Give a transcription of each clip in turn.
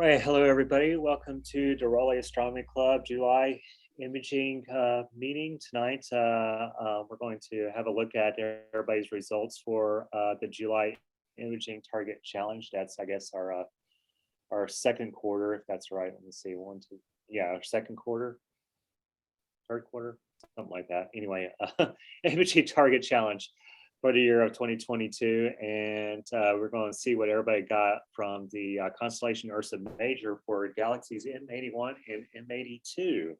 right, hello everybody. Welcome to the Raleigh Astronomy Club July imaging meeting tonight. We're going to have a look at everybody's results for the July Imaging Target Challenge. That's, I guess, our second quarter, if that's right. Let me see, one, two, yeah, our second quarter, third quarter, something like that. Anyway, Imaging Target Challenge for the year of 2022, and we're going to see what everybody got from the constellation Ursa Major for Galaxies M81 and M82.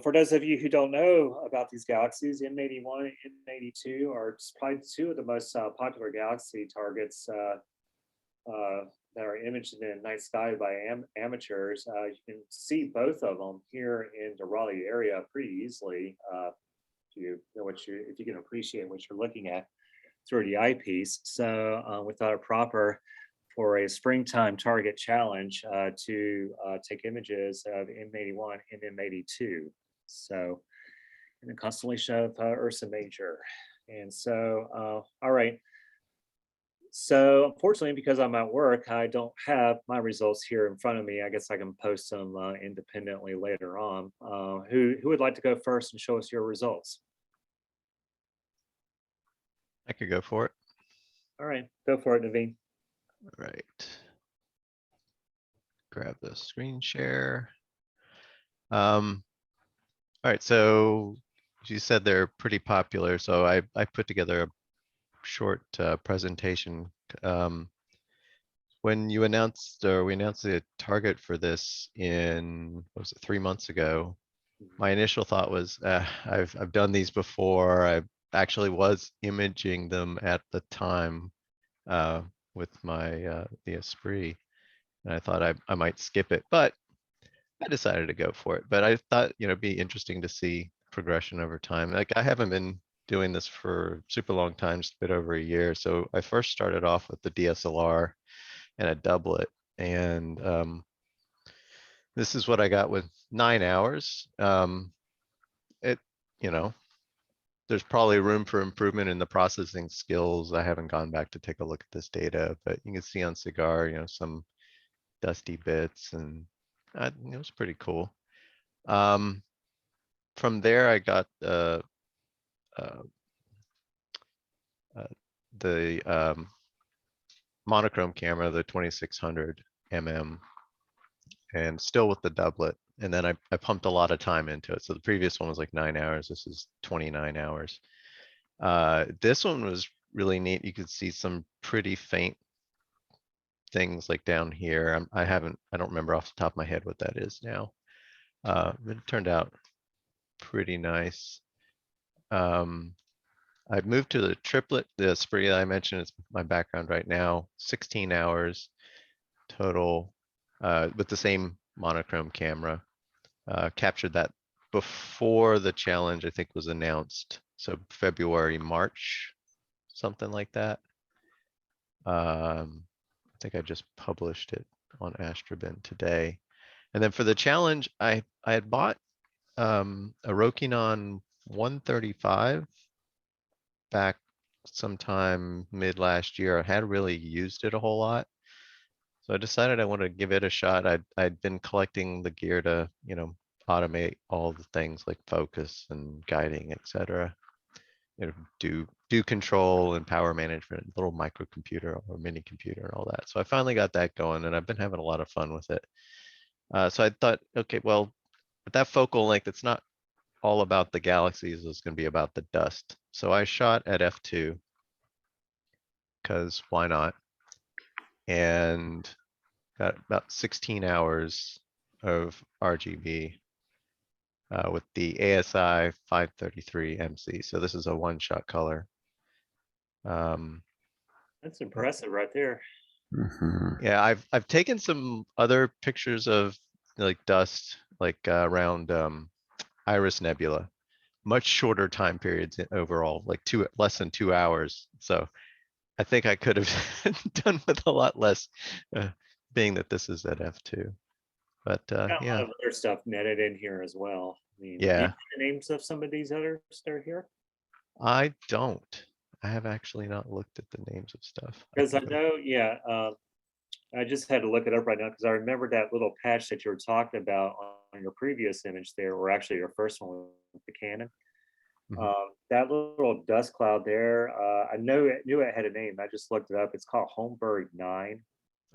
For those of you who don't know about these galaxies, M81 and M82 are probably two of the most popular galaxy targets that are imaged in the night sky by amateurs. You can see both of them here in the Raleigh area pretty easily. If you know if you can appreciate what you're looking at through the eyepiece. So we thought it proper for a springtime target challenge to take images of M81 and M82. So in the constellation of Ursa Major. And so, all right. So unfortunately, because I'm at work, I don't have my results here in front of me. I guess I can post them independently later on. Who would like to go first and show us your results? I could go for it. All right, go for it, Naveen. All right. Grab the screen share. All right, so you said they're pretty popular, so I put together a short presentation. When you announced, or we announced the target for this in, what was it, 3 months ago, my initial thought was, I've done these before. I actually was imaging them at the time with my the Esprit, and I thought I might skip it, but I decided to go for it. But I thought, it'd be interesting to see progression over time. Like, I haven't been doing this for super long time, just a bit over a year. So I first started off with the DSLR and a doublet, and this is what I got with 9 hours. It, there's probably room for improvement in the processing skills. I haven't gone back to take a look at this data, but you can see on Cigar, some dusty bits, and it was pretty cool. From there, I got the monochrome camera, the 2600 mm, and still with the doublet. And then I pumped a lot of time into it. So the previous one was like 9 hours. This is 29 hours. This one was really neat. You could see some pretty faint things like down here. I don't remember off the top of my head what that is now. It turned out pretty nice. I've moved to the triplet, the Esprit that I mentioned. It's my background right now. 16 hours total with the same monochrome camera. Captured that before the challenge, I think, was announced. So February, March, something like that. I think I just published it on Astrobin today. And then for the challenge, I had bought a Rokinon 135 back sometime mid last year. I hadn't really used it a whole lot, so I decided I wanted to give it a shot. I'd been collecting the gear to, automate all the things like focus and guiding, etc. Do control and power management, little microcomputer or mini computer and all that. So I finally got that going, and I've been having a lot of fun with it. So I thought, okay, well, with that focal length, it's not all about the galaxies. It's going to be about the dust. So I shot at f2 because why not? And got about 16 hours of RGB with the ASI 533 MC. So this is a one-shot color. That's impressive right there. Yeah, I've taken some other pictures of like dust, like around Iris Nebula, much shorter time periods overall, like less than 2 hours. So I think I could have done with a lot less, being that this is at f2. But Got a yeah, lot of other stuff netted in here as well. I mean, do you yeah, know the names of some of these others that are here? I don't. I have actually not looked at the names of stuff. Because I know, yeah, I just had to look it up right now because I remember that little patch that you were talking about on your previous image there, or actually your first one with the Canon. Mhm. That little dust cloud there, I knew it had a name. I just looked it up. It's called Holmberg 9,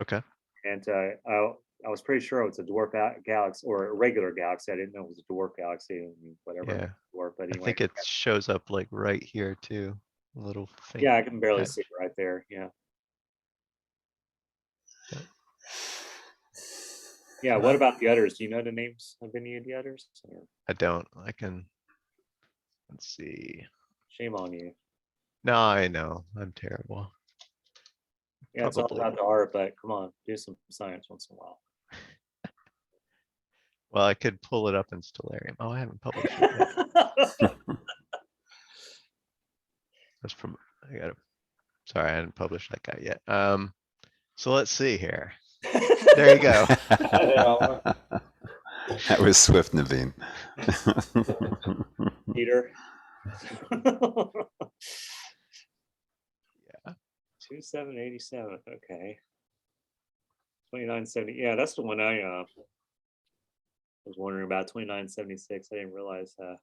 Okay, and I was pretty sure it was a dwarf galaxy or a regular galaxy. I didn't know it was a dwarf galaxy. I mean, whatever yeah. dwarf, but I anyway, think it shows up like right here too. A little faint yeah, I can barely see patch. it right there. Yeah, Yeah. yeah. What about the others? Do you know the names of any of the others? Or I don't. I can. Let's see. shame on you. No, I know. I'm terrible. Yeah, it's all Probably. about the art, but come on, do some science once in a while. Well, I could pull it up in Stellarium. Oh, I haven't published it yet. That's from. I gotta. Sorry, I hadn't published that guy yet. So let's see here. There you go. That was swift, Naveen. Peter. Yeah. 2787. Okay. 2970. Yeah, that's the one I was wondering about. 2976. I didn't realize Up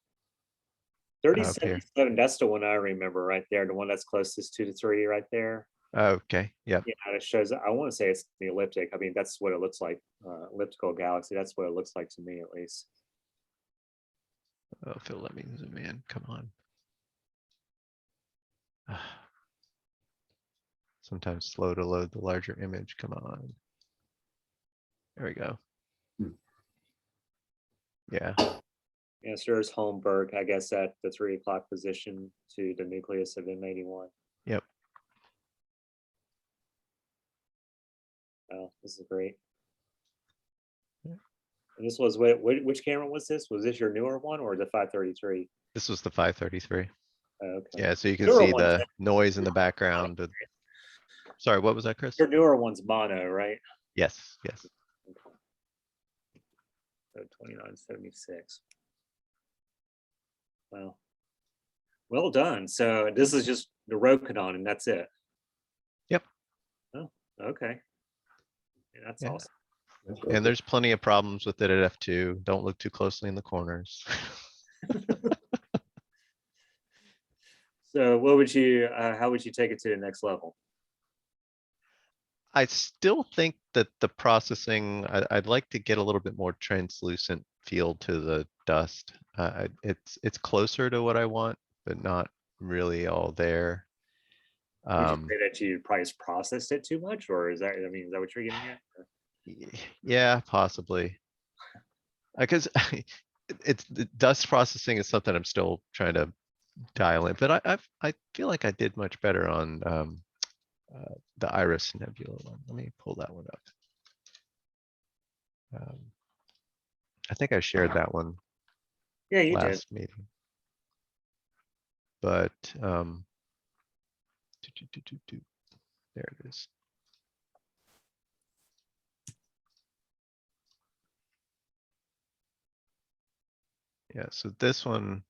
here. 3077. That's the one I remember right there. The one that's closest to the 3 right there. Okay. Yep. Yeah, it shows. I want to say it's the elliptic. I mean, that's what it looks like. Elliptical galaxy. That's what it looks like to me, at least. Oh, Phil, let me zoom in. Come on. Sometimes slow to load the larger image. Come on. There we go. Yeah. Yeah, so there's Holmberg, I guess, at the 3 o'clock position to the nucleus of M81. Yep. Oh, this is great. Yeah. And this was which camera was this? Was this your newer one or the 533? This was the 533. Okay. Yeah, so you can Newer see ones, the noise in the background. Sorry, what was that, Chris? your newer one's mono, right? Yes, yes. Okay. So 2976. Well, well done. So this is just the Rokinon and that's it. Yep. Oh, okay. Yeah, that's Yeah. awesome. And there's plenty of problems with it at f2. Don't look too closely in the corners. So what would you how would you take it to the next level? I still think that the processing, I'd like to get a little bit more translucent feel to the dust. It's closer to what I want, but not really all there. Would you say that you probably processed it too much, or is that, I mean, is that what you're getting at? Yeah, possibly. Because it's the dust processing is something I'm still trying to dial in, but I feel like I did much better on the Iris Nebula one. Let me pull that one up. I think I shared that one Yeah, you did. last meeting. But there it is. Yeah, so this one,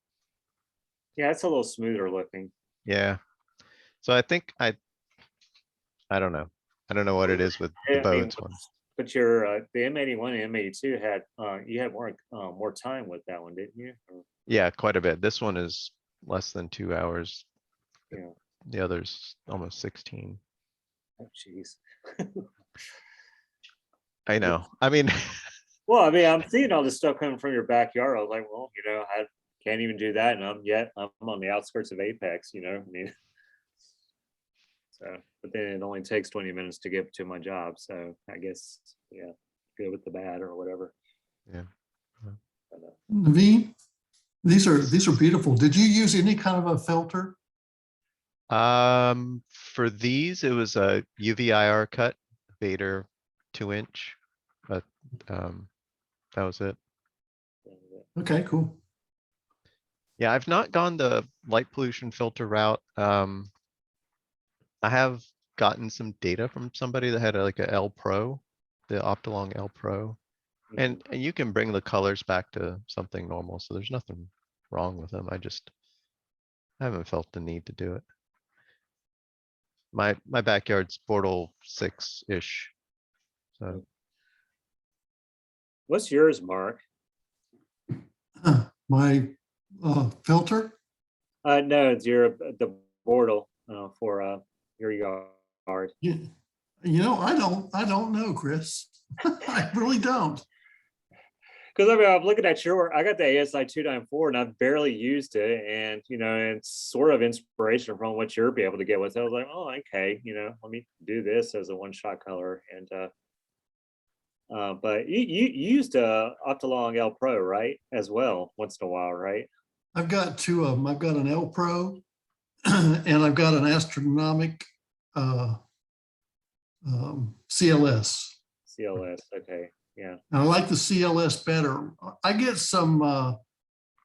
Yeah, it's a little smoother looking. yeah. So I think I don't know. I don't know what it is with the I mean, Bodes one. but your the M81 and M82 had you had more time with that one, didn't you? Or, Yeah, quite a bit. This one is less than 2 hours. yeah. The other's almost 16. Oh, jeez. I know. I mean, Well, I mean, I'm seeing all this stuff coming from your backyard. I was like, well, you know, I can't even do that, and I'm on the outskirts of Apex. You know, I mean, so but then it only takes 20 minutes to get to my job. So I guess yeah, good with the bad or whatever. yeah. But, Naveen, these are beautiful. Did you use any kind of a filter? For these, it was a UV IR cut, Vader 2-inch, but that was it. Okay, cool. Yeah, I've not gone the light pollution filter route. I have gotten some data from somebody that had like a L Pro, the Optilong L Pro, and you can bring the colors back to something normal. So there's nothing wrong with them. I haven't felt the need to do it. My backyard's Bortle 6-ish So What's yours, Mark? My filter? No, it's the Bortle for your yard. You know, I don't know, Chris. I really don't. Because I mean, I'm looking at your, I got the ASI 294 and I've barely used it. And, it's sort of inspiration from what you'll be able to get with it. I was like, oh, okay, let me do this as a one-shot color. And, but you used a Optilong L Pro, right? As well, once in a while, right? I've got two of them. I've got an L Pro and I've got an astronomic CLS. CLS, okay, yeah. And I like the CLS better. I get some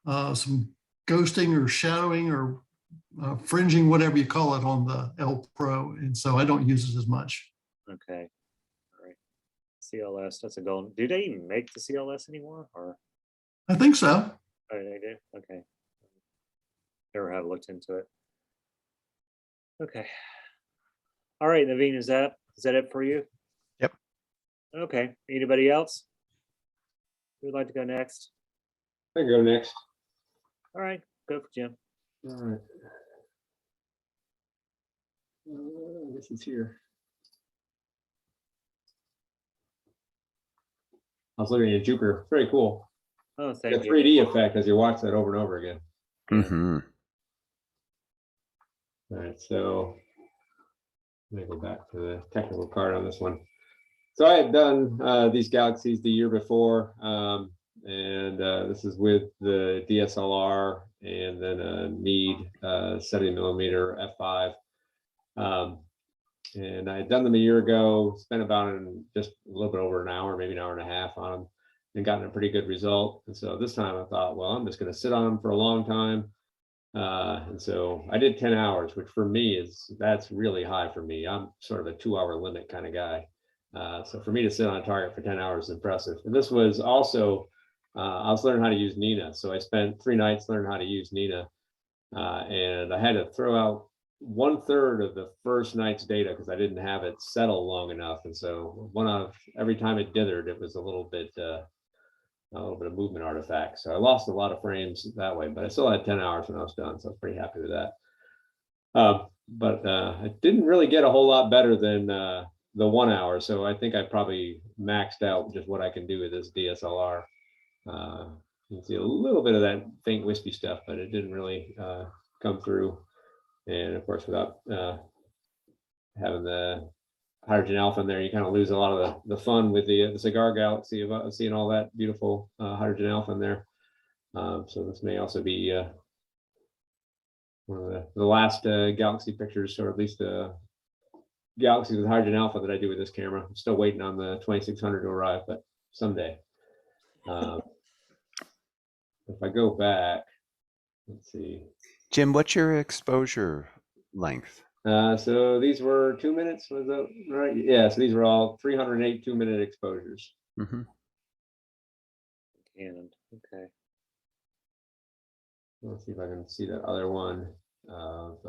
ghosting or shadowing or fringing, whatever you call it, on the L Pro, and so I don't use it as much. Okay, all right. CLS, that's a goal. Do they even make the CLS anymore, or? I think so. Oh, they do? Okay. Never have looked into it. Okay. All right, Naveen, is that it for you? Yep. Okay. Anybody else? Who would like to go next? I go next. All right, go for Jim. All right. I guess it's here. I was looking at Jupiter. Very cool. Oh, The thank you. 3D effect as you watch that over and over again. Mm-hmm. All right, so let me go back to the technical card on this one. So I had done these Galaxies the year before, and this is with the DSLR and then a Meade 70mm f5. And I had done them a year ago, spent about just a little bit over an hour, maybe an hour and a half on them, and gotten a pretty good result. And so this time I thought, well, I'm just going to sit on them for a long time. And so I did 10 hours, which for me that's really high for me. I'm sort of a 2-hour limit kind of guy. So for me to sit on a target for 10 hours is impressive. And this was also, I was learning how to use Nina. So I spent 3 nights learning how to use Nina. And I had to throw out 1/3 of the first night's data because I didn't have it settle long enough. And so every time it dithered, it was a little bit of movement artifact. So I lost a lot of frames that way, but I still had 10 hours when I was done. So I was pretty happy with that. But I didn't really get a whole lot better than the 1 hour. So I think I probably maxed out just what I can do with this DSLR. You can see a little bit of that faint wispy stuff, but it didn't really come through. And of course, without having the hydrogen alpha in there, you kind of lose a lot of the fun with the cigar galaxy of seeing all that beautiful hydrogen alpha in there. So this may also be one of the last galaxy pictures, or at least the galaxies with hydrogen alpha that I do with this camera. I'm still waiting on the 2600 to arrive, but someday. If I go back, let's see. Jim, what's your exposure length? So these were 2 minutes, was that right? Yeah, so these were all 308 2-minute exposures. Mm-hmm. And okay. Let's see if I can see that other one of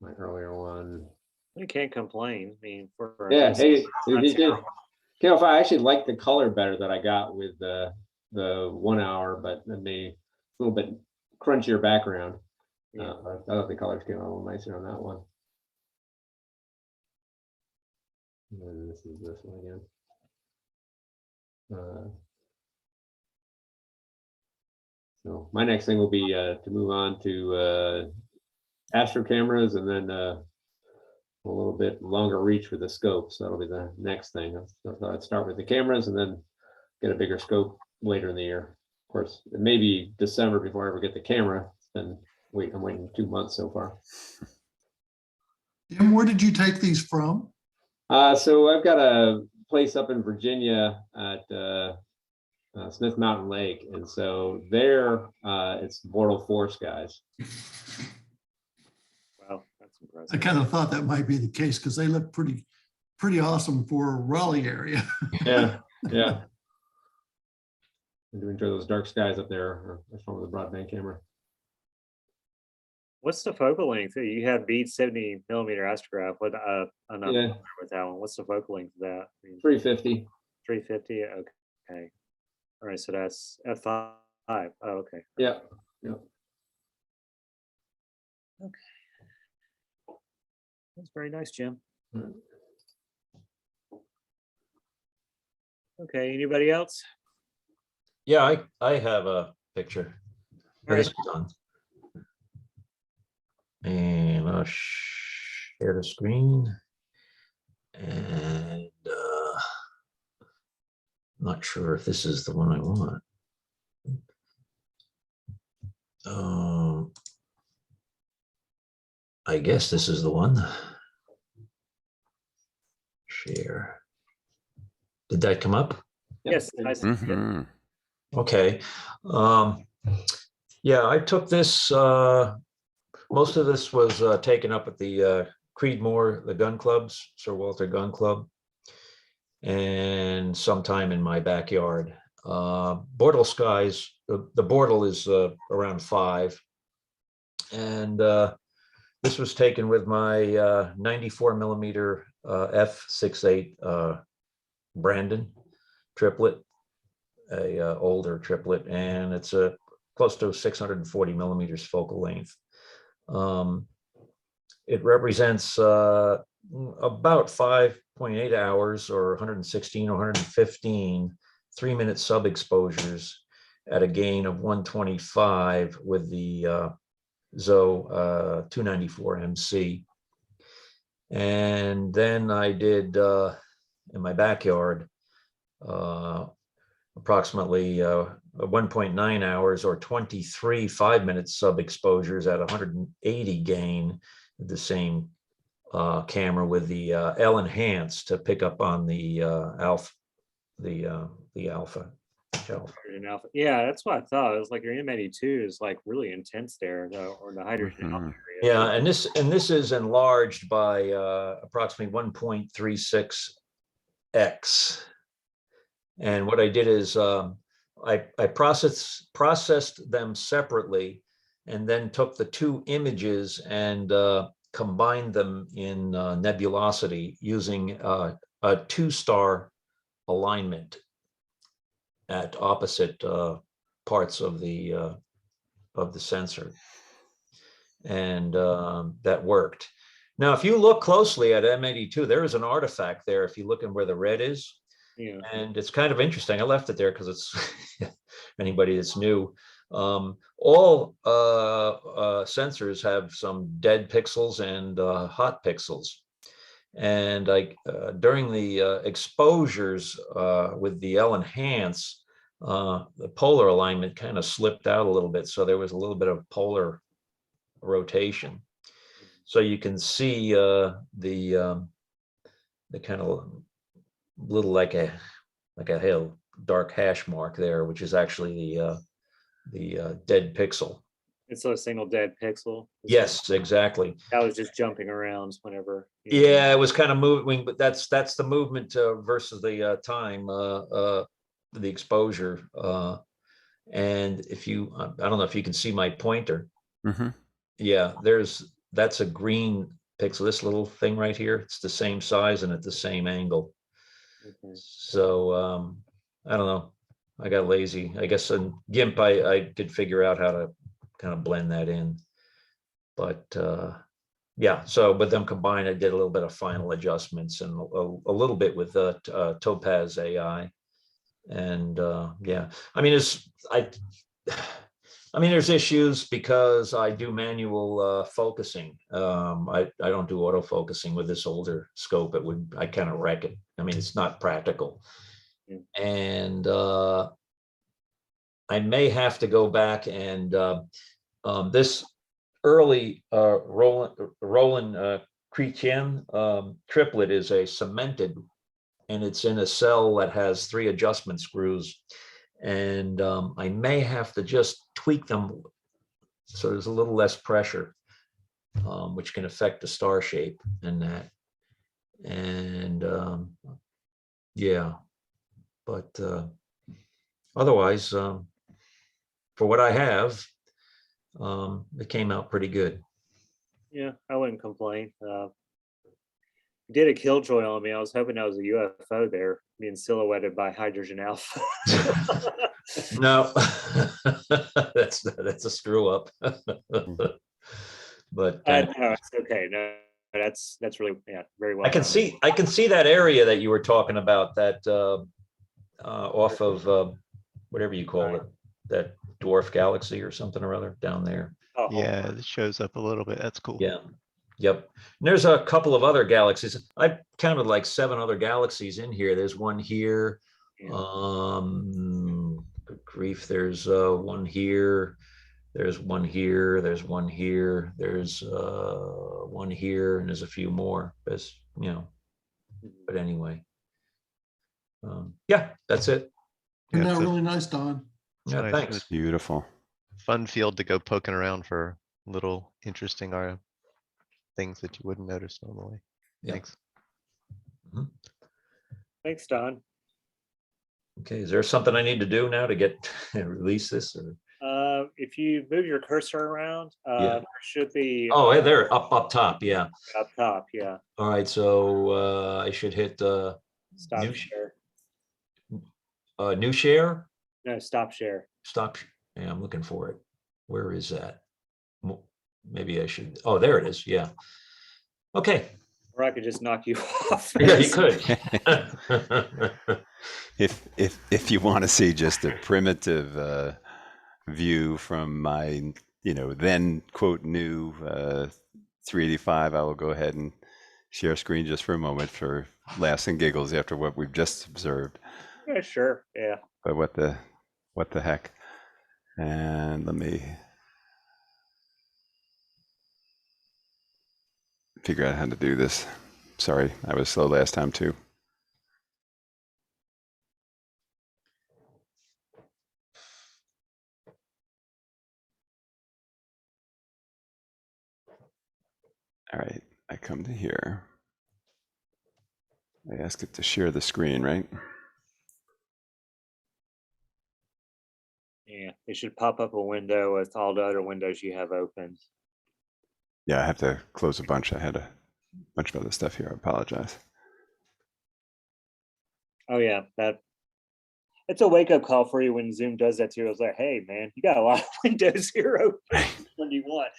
my earlier one. You can't complain. I mean, for Yeah, hey, I actually like the color better that I got with the 1 hour, but then a little bit crunchier background. Yeah. I thought the colors came out a little nicer on that one. And then this is this one again. So my next thing will be to move on to astro cameras, and then a little bit longer reach with the scope. So that'll be the next thing. I thought I'd start with the cameras and then get a bigger scope later in the year. Of course, it may be December before I ever get the camera. I'm waiting 2 months so far. Jim, where did you take these from? So I've got a place up in Virginia at Smith Mountain Lake, and so there it's Bortle Force guys. Wow, that's impressive. I kind of thought that might be the case because they look pretty awesome for Raleigh area. Yeah. I do enjoy those dark skies up there. That's from the broadband camera. What's the focal length? You have bead 70mm astrograph. What I'm not Yeah. familiar with that one. What's the focal length of that? I mean, 350. 350. Okay. All right. So that's f5. Oh, okay. Yeah. Yeah. That's very nice, Jim. Mm. Okay. Anybody else? Yeah, I have a picture. All This right. is done. And I'll share the screen. And not sure if this is the one I want. I guess this is the one. Share. Did that come up? Yes. I see. Yeah. Mhm. Okay. Yeah, I took this, most of this was taken up at the Creedmoor, the gun clubs, Sir Walter Gun Club, and sometime in my backyard. Bortle skies, the Bortle is around 5. And this was taken with my 94mm f/6.8 Brandon triplet, a older triplet, and it's a close to 640mm focal length. It represents about 5.8 hours or 116 or 115 3-minute sub exposures at a gain of 125 with the ZO 294 MC. And then I did in my backyard approximately 1.9 hours or 23 5-minute sub exposures at 180 gain with the same camera with the L enhance to pick up on the alpha, the alpha. Hydrogen alpha. Yeah, that's what I thought. It was like your M82 is like really intense there, or the hydrogen alpha Mhm. area. Yeah, and this is enlarged by approximately 1.36x. And what I did is I processed them separately, and then took the 2 images and combined them in nebulosity using a 2-star alignment at opposite parts of the sensor, and that worked. Now, if you look closely at M82, there is an artifact there. If you look in where the red is, Yeah. and it's kind of interesting. I left it there because it's anybody that's new. All sensors have some dead pixels and hot pixels. And during the exposures with the L enhance, the polar alignment kind of slipped out a little bit. So there was a little bit of polar rotation. So you can see the kind of little like a dark hash mark there, which is actually the dead pixel. It's a single dead pixel. Yes, exactly. That was just jumping around whenever. Yeah, it was kind of moving, but that's the movement versus the time, the exposure. And if you, I don't know if you can see my pointer. Mhm. Yeah, that's a green pixel. This little thing right here, it's the same size and at the same angle. Okay. So I don't know. I got lazy. I guess in GIMP I could figure out how to kind of blend that in. But yeah, so but them combined, I did a little bit of final adjustments and a little bit with Topaz AI. And yeah, I mean there's issues because I do manual focusing. I don't do auto focusing with this older scope. I kind of wreck it. I mean, it's not practical. Yeah. And I may have to go back and this early Roland Chrétien triplet is a cemented, and it's in a cell that has 3 adjustment screws. And I may have to just tweak them so there's a little less pressure, which can affect the star shape and that. And yeah, but otherwise, for what I have, it came out pretty good. Yeah, I wouldn't complain. Did a killjoy on me. I was hoping that was a UFO there being silhouetted by hydrogen alpha. No, that's a screw up. But No, it's okay. No, that's really, yeah, very well I can done. see that area that you were talking about, that off of whatever you call it, that dwarf galaxy or something or other down there. Oh, Yeah, it shows up a little bit. That's cool. Yeah. Yep. And there's a couple of other galaxies. I counted like 7 other galaxies in here. There's one here. yeah. Good grief. There's one here. There's one here. There's one here. There's one here, and there's a few more. There's, you know. But anyway. Yeah, that's it. Turned Yeah, out it's a- really nice, Don. it's Yeah, nice. thanks. It's Beautiful. a fun field to go poking around for little interesting things that you wouldn't notice normally. Yeah. Thanks. Thanks, Don. Okay, is there something I need to do now to get release this? Or If you move your cursor around, Yeah. there should be oh, hey, there, up top. Yeah. up top. Yeah, All right, so I should hit stop New- share. new share. No, stop share. Stop. Yeah, I'm looking for it. Where is that? Maybe I should. Oh, there it is. Yeah. Okay. Or I could just knock you off. Yeah, you could. If you want to see just a primitive view from my, then quote new 385, I will go ahead and share screen just for a moment for laughs and giggles after what we've just observed. Yeah, sure. Yeah. But what the heck? And let me figure out how to do this. Sorry, I was slow last time too. All right, I come to here. I ask it to share the screen, right? Yeah. It should pop up a window with all the other windows you have open. Yeah, I have to close a bunch. I had a bunch of other stuff here. I apologize. Oh yeah, it's a wake up call for you when Zoom does that to you. I was like, hey man, you got a lot of windows here open when you want.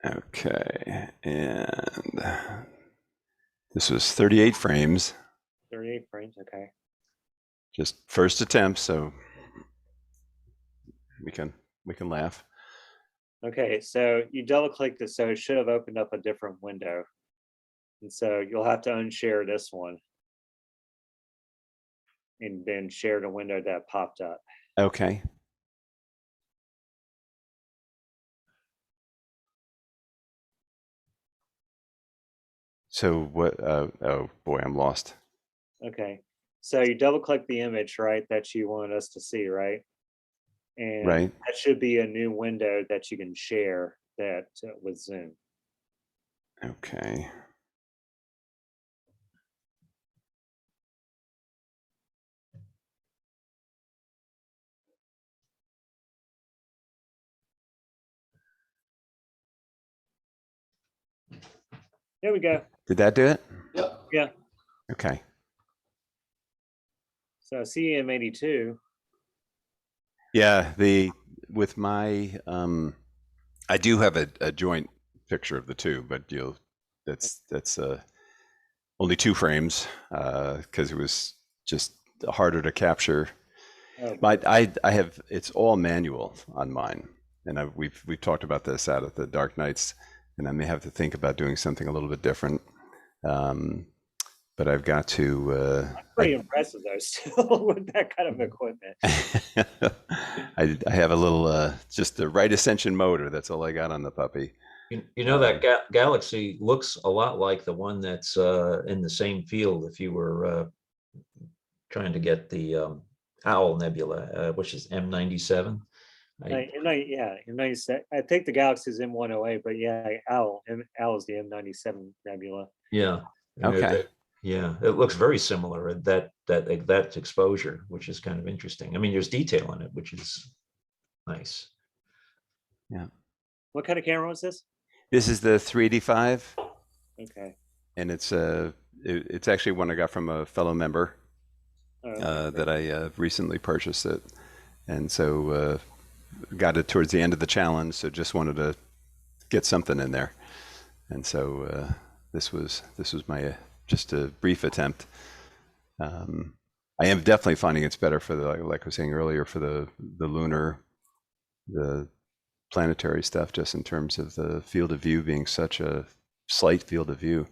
Okay, and this was 38 frames, 38 frames, okay. just first attempt, so we can laugh. Okay, so you double click this, so it should have opened up a different window. And so you'll have to unshare this one. And then share the window that popped up. Okay. So what? Oh boy, I'm lost. Okay, so you double click the image, right, that you want us to see, right? And Right. that should be a new window that you can share that with Zoom. Okay. There we go. Did that do it? Yep. Yeah. Okay. So CM82. Yeah, with my I do have a joint picture of the two, but that's only 2 frames because it was just harder to capture. Oh, But I have, it's all manual on mine, and we've talked about this out at the Dark Nights, and I may have to think about doing something a little bit different. But I've got to. pretty impressive though, still with that kind of equipment. I have a little, just the right ascension motor. That's all I got on the puppy. You know that galaxy looks a lot like the one that's in the same field. If you were trying to get the Owl Nebula, which is M97. Yeah, M97. I think the Galaxy is M108, but yeah, Owl is the M97 nebula. Yeah. Okay. Yeah, it looks very similar at that exposure, which is kind of interesting. I mean, there's detail in it, which is nice. What kind of camera was this? This is the 385, Okay. and it's actually one I got from a fellow member Oh, okay. that I recently purchased it, and so got it towards the end of the challenge. So just wanted to get something in there, and so this was my just a brief attempt. I am definitely finding it's better for the, like I was saying earlier, for the lunar, the planetary stuff, just in terms of the field of view being such a slight field of view.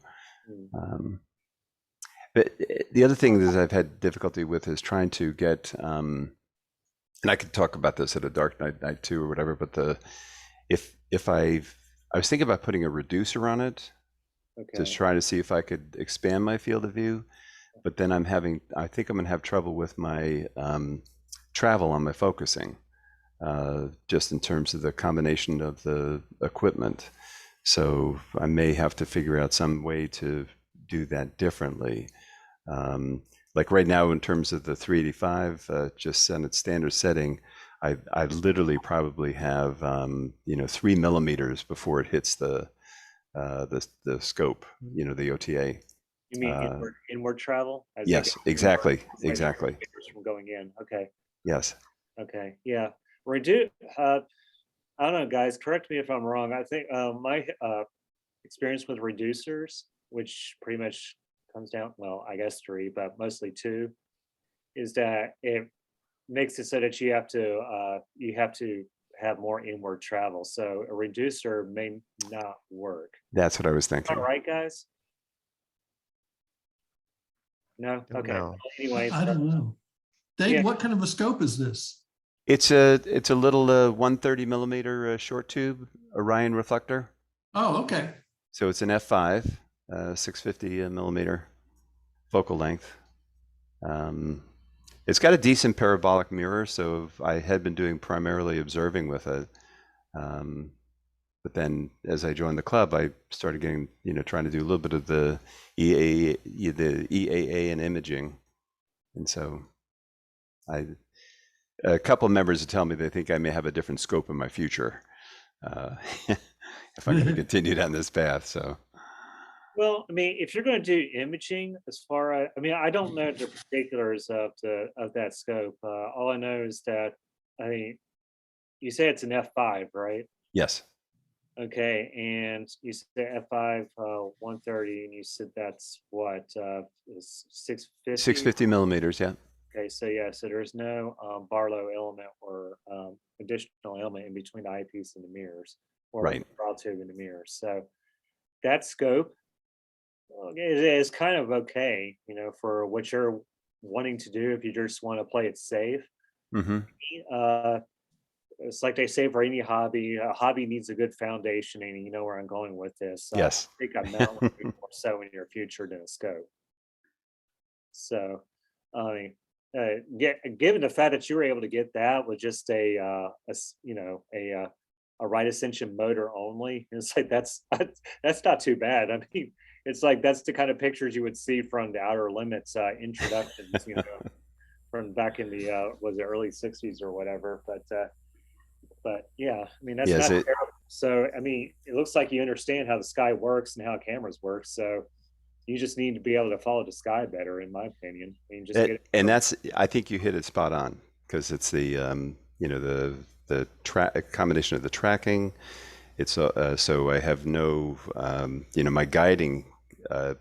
But the other thing that I've had difficulty with is trying to get, and I could talk about this at a dark night too or whatever, but if I was thinking about putting a reducer on it, just trying to see if I could expand my field of view. But then I think I'm gonna have trouble with my travel on my focusing, just in terms of the combination of the equipment. So I may have to figure out some way to do that differently. Like right now, in terms of the 385, just on its standard setting, I literally probably have 3 millimeters before it hits the scope, the OTA. You mean inward travel? As Yes, they go exactly, inward, it's like exactly. meters from going in. Okay. Yes. Okay. Yeah. I don't know, guys. Correct me if I'm wrong. I think my experience with reducers, which pretty much comes down, well, I guess 3, but mostly 2, is that it makes it so that you have to have more inward travel. So a reducer may not work. That's what I was All thinking. right, guys. No. Don't Okay. know. Well, anyways, I don't know. Dave, Yeah. what kind of a scope is this? It's a little 130 millimeter short tube Orion reflector. Oh, okay. So it's an f5, 650 millimeter focal length. It's got a decent parabolic mirror, so I had been doing primarily observing with it. But then as I joined the club, I started getting, trying to do a little bit of the EAA and imaging. And so a couple of members have told me they think I may have a different scope in my future if I'm going to continue down this path. So, well, I mean, if you're going to do imaging, I don't know the particulars of that scope. All I know is that, I mean, you say it's an F5, right? yes, Okay, and you said F5 130, and you said that's what is 650. 650 millimeters. Yeah. Okay, so yeah, so there's no Barlow element or additional element in between the eyepiece and the mirrors, or Right. the broad tube and the mirrors. So that scope is kind of okay, for what you're wanting to do if you just want to play it safe. Mm-hmm. It's like they say for any hobby, a hobby needs a good foundation, and you know where I'm going with this. Yes. I think a mount would be more so in your future than a scope. So, I mean, given the fact that you were able to get that with just a right ascension motor only, it's like that's not too bad. I mean, it's like that's the kind of pictures you would see from the Outer Limits introductions, from back in the was it early '60s or whatever. But yeah, I mean that's Yes, not terrible. So I mean, it looks like you understand how the sky works and how cameras work. So you just need to be able to follow the sky better, in my opinion. I mean, just get it. And I think you hit it spot on, because it's the combination of the tracking. It's so I have no my guiding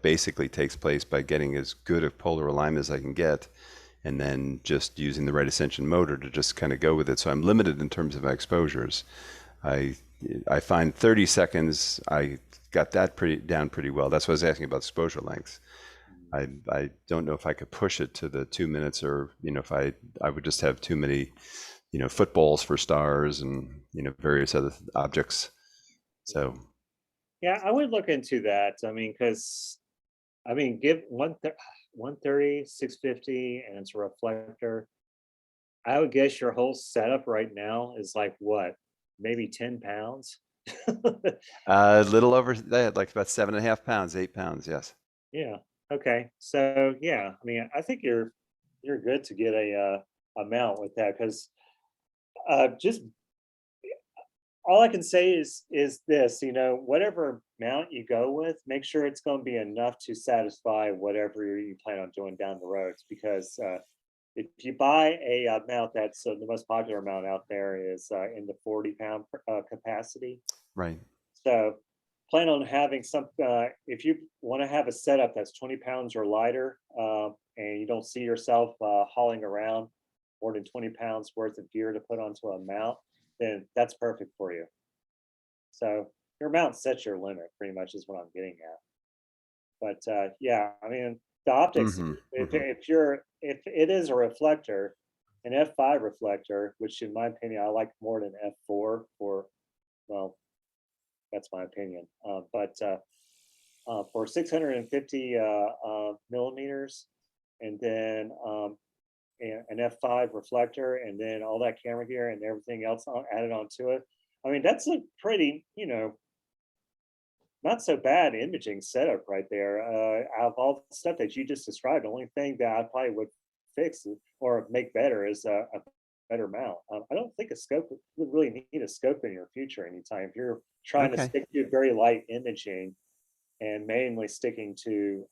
basically takes place by getting as good a polar alignment as I can get, and then just using the right ascension motor to just kind of go with it. So I'm limited in terms of my exposures. I find 30 seconds, I got that down pretty well. That's what I was asking about exposure lengths. I don't know if I could push it to the 2 minutes, or if I would just have too many footballs for stars and various other objects. So Yeah, I would look into that. I mean, because give 130, 650, and it's a reflector. I would guess your whole setup right now is like what, maybe 10 pounds. a little over that, like about 7.5 pounds, 8 pounds. Yes. Yeah. Okay. So yeah, I mean, I think you're good to get a mount with that, because just all I can say is this, whatever mount you go with, make sure it's going to be enough to satisfy whatever you plan on doing down the roads. Because if you buy a mount that's the most popular mount out there is in the 40-pound capacity. Right. So plan on having some, if you want to have a setup that's 20 pounds or lighter, and you don't see yourself hauling around more than 20 pounds worth of gear to put onto a mount, then that's perfect for you. So your mount sets your limit, pretty much is what I'm getting at. But yeah, I mean, the optics, if it is a reflector, an f5 reflector, which in my opinion I like more than f4 for, well, that's my opinion. But for 650 millimeters, and then an f5 reflector, and then all that camera gear and everything else added onto it. I mean, that's a pretty, not so bad imaging setup right there. Out of all the stuff that you just described, the only thing that I probably would fix or make better is a better mount. I don't think a scope would really need a scope in your future anytime if you're trying to Okay. stick to very light imaging and mainly sticking to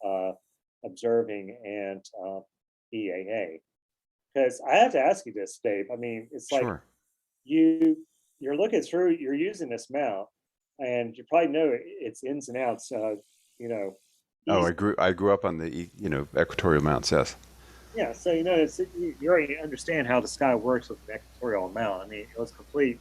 observing and EAA. Because I have to ask you this, Dave. I mean, it's like Sure. you're looking through, you're using this mount, and you probably know its ins and outs. Oh, Easy. I grew up on the equatorial mounts. Yes. Yeah, so you already understand how the sky works with an equatorial mount. I mean, it was complete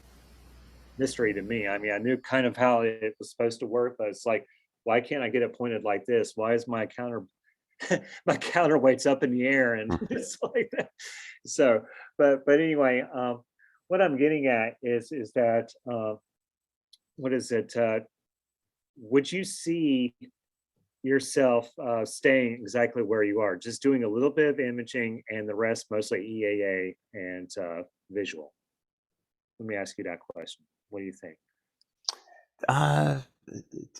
mystery to me. I mean, I knew kind of how it was supposed to work, but it's like, why can't I get it pointed like this? Why is my counterweight's up in the air and it's like that? So, but anyway, what I'm getting at is that what is it? Would you see yourself staying exactly where you are, just doing a little bit of imaging and the rest mostly EAA and visual? Let me ask you that question. What do you think?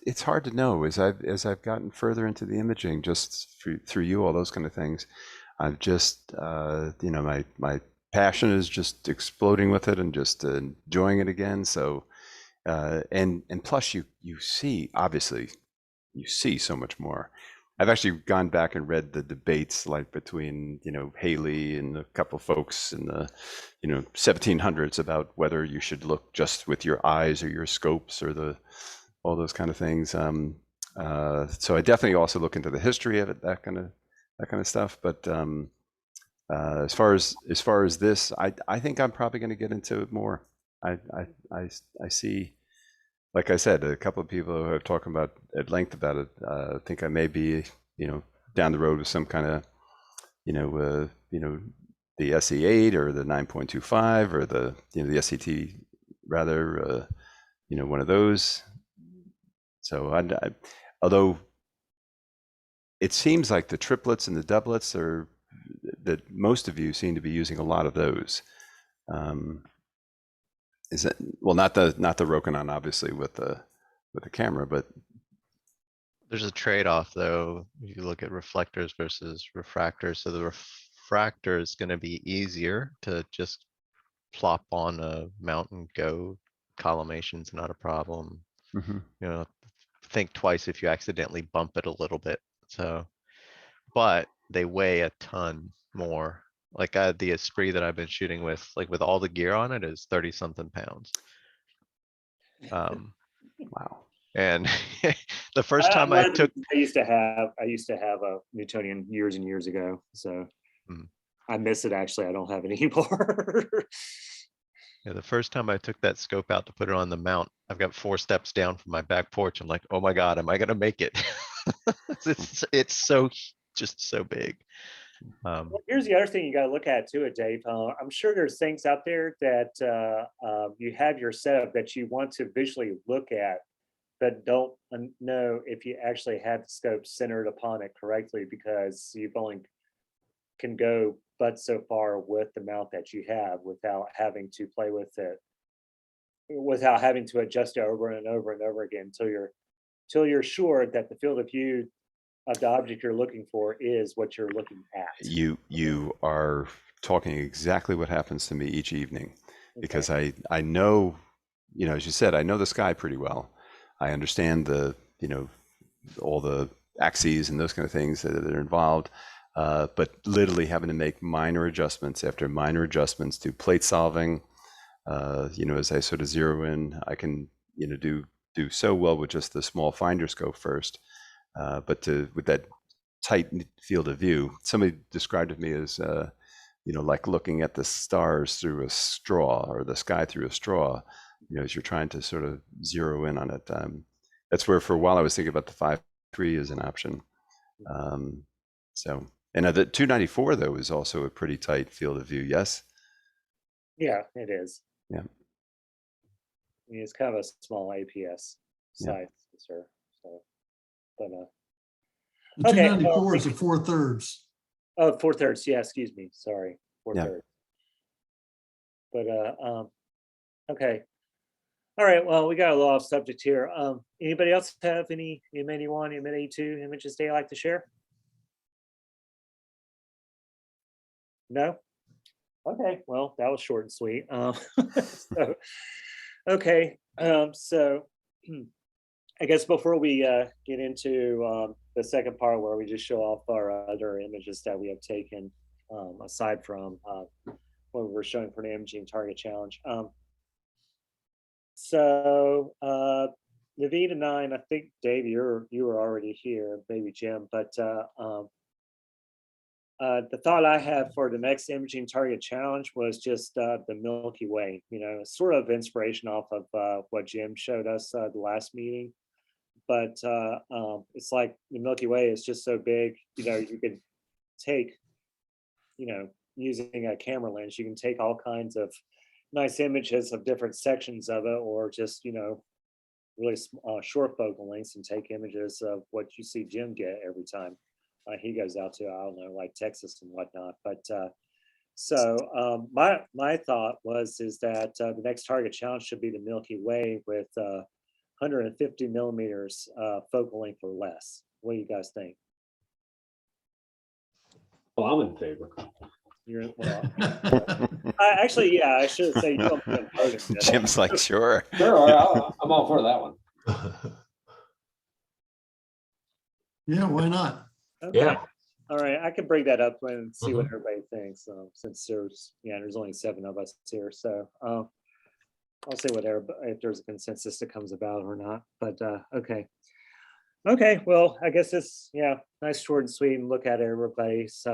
It's hard to know as I've gotten further into the imaging, just through you, all those kind of things. I've just my passion is just exploding with it and just enjoying it again. So and plus you see, obviously you see so much more. I've actually gone back and read the debates like between Haley and a couple folks in the 1700s about whether you should look just with your eyes or your scopes or all those kind of things. So I definitely also look into the history of it, that kind of stuff. But as far as this, I think I'm probably going to get into it more. I see. Like I said, a couple of people who have talked about at length about it. I think I may be, down the road with some kind of, the SE8 or the 9.25 or the the SCT rather, one of those. So although it seems like the triplets and the doublets are that most of you seem to be using a lot of those. Is that, well, not the Rokinon obviously with the camera, but There's a trade-off though. If you look at reflectors versus refractors. So the refractor is going to be easier to just plop on a mount and go. Collimation's not a problem. Think twice if you accidentally bump it a little bit. So, but they weigh a ton more. Like the Esprit that I've been shooting with, like with all the gear on it, is 30 something pounds. wow. And the first time I used to have a Newtonian years and years ago, so I miss it. Actually, I don't have it anymore. Yeah, the first time I took that scope out to put it on the mount, I've got 4 steps down from my back porch. I'm like, oh my God, am I gonna make it? It's so just so big. Well, here's the other thing you got to look at too, Dave. I'm sure there's things out there that you have your setup that you want to visually look at, but don't know if you actually have the scope centered upon it correctly, because you've only can go but so far with the mount that you have without having to play with it, without having to adjust it over and over and over again until you're sure that the field of view of the object you're looking for is what you're looking at. You are talking exactly what happens to me each evening, because I know you know, as you said, I know the sky pretty well. I understand the, you know, all the axes and those kind of things that are involved. But literally having to make minor adjustments after minor adjustments to plate solving, you know, as I sort of zero in, I can, you know, do so well with just the small finder scope first. But with that tight field of view, somebody described it to me as, you know, like looking at the stars through a straw or the sky through a straw, you know, as you're trying to sort of zero in on it. That's where for a while I was thinking about the 5.3 as an option. So, and the 294 though is also a pretty tight field of view. Yes. Yeah, it is. Yeah. I mean, it's kind of a small APS Yeah. size, sir. So, but The Okay, 294 is a 4/3. oh, 4/3. Yeah, excuse me. Sorry, Yeah. 4/3. But okay. All right. Well, we got a lot of subject here. Anybody else have any M81, M82 images they'd like to share? No. Okay. Well, that was short and sweet. So, okay. So I guess before we get into the second part where we just show off our other images that we have taken, aside from what we were showing for the imaging target challenge. So the Vita 9, I think Dave, you were already here, maybe Jim, but the thought I had for the next imaging target challenge was just the Milky Way, you know, sort of inspiration off of what Jim showed us the last meeting. But it's like the Milky Way is just so big, you know, you could take, you know, using a camera lens, you can take all kinds of nice images of different sections of it, or just, you know, really short focal lengths and take images of what you see Jim get every time he goes out to, I don't know, like Texas and whatnot. But so my thought is that the next target challenge should be the Milky Way with 150 millimeters focal length or less. What do you guys think? Well, I'm in favor. You're, well, actually, yeah, I should say you don't be voting. Jim's like, sure. Sure, I'm all for that one. Yeah, why not? Okay. Yeah. All right, I can bring that up and see what everybody thinks. Since there's only 7 of us here, so I'll see what if there's a consensus that comes about or not. But okay. Well, I guess it's nice, short and sweet, and look at everybody's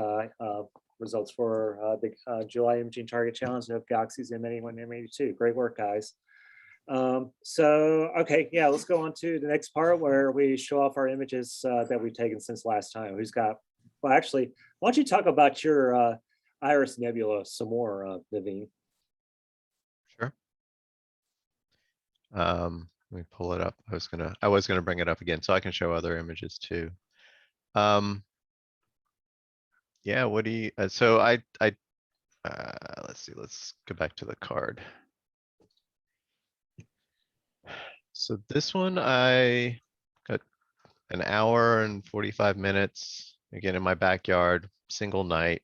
results for the July Imaging Target Challenge of Galaxies M81, M82. Great work, guys. So okay, let's go on to the next part where we show off our images that we've taken since last time. Who's got? Well, actually, why don't you talk about your Iris Nebula some more, Naveen? Sure. Let me pull it up. I was gonna bring it up again so I can show other images too. Yeah, what do you, so let's see, let's go back to the card. So this one, I got an hour and 45 minutes, again, in my backyard, single night.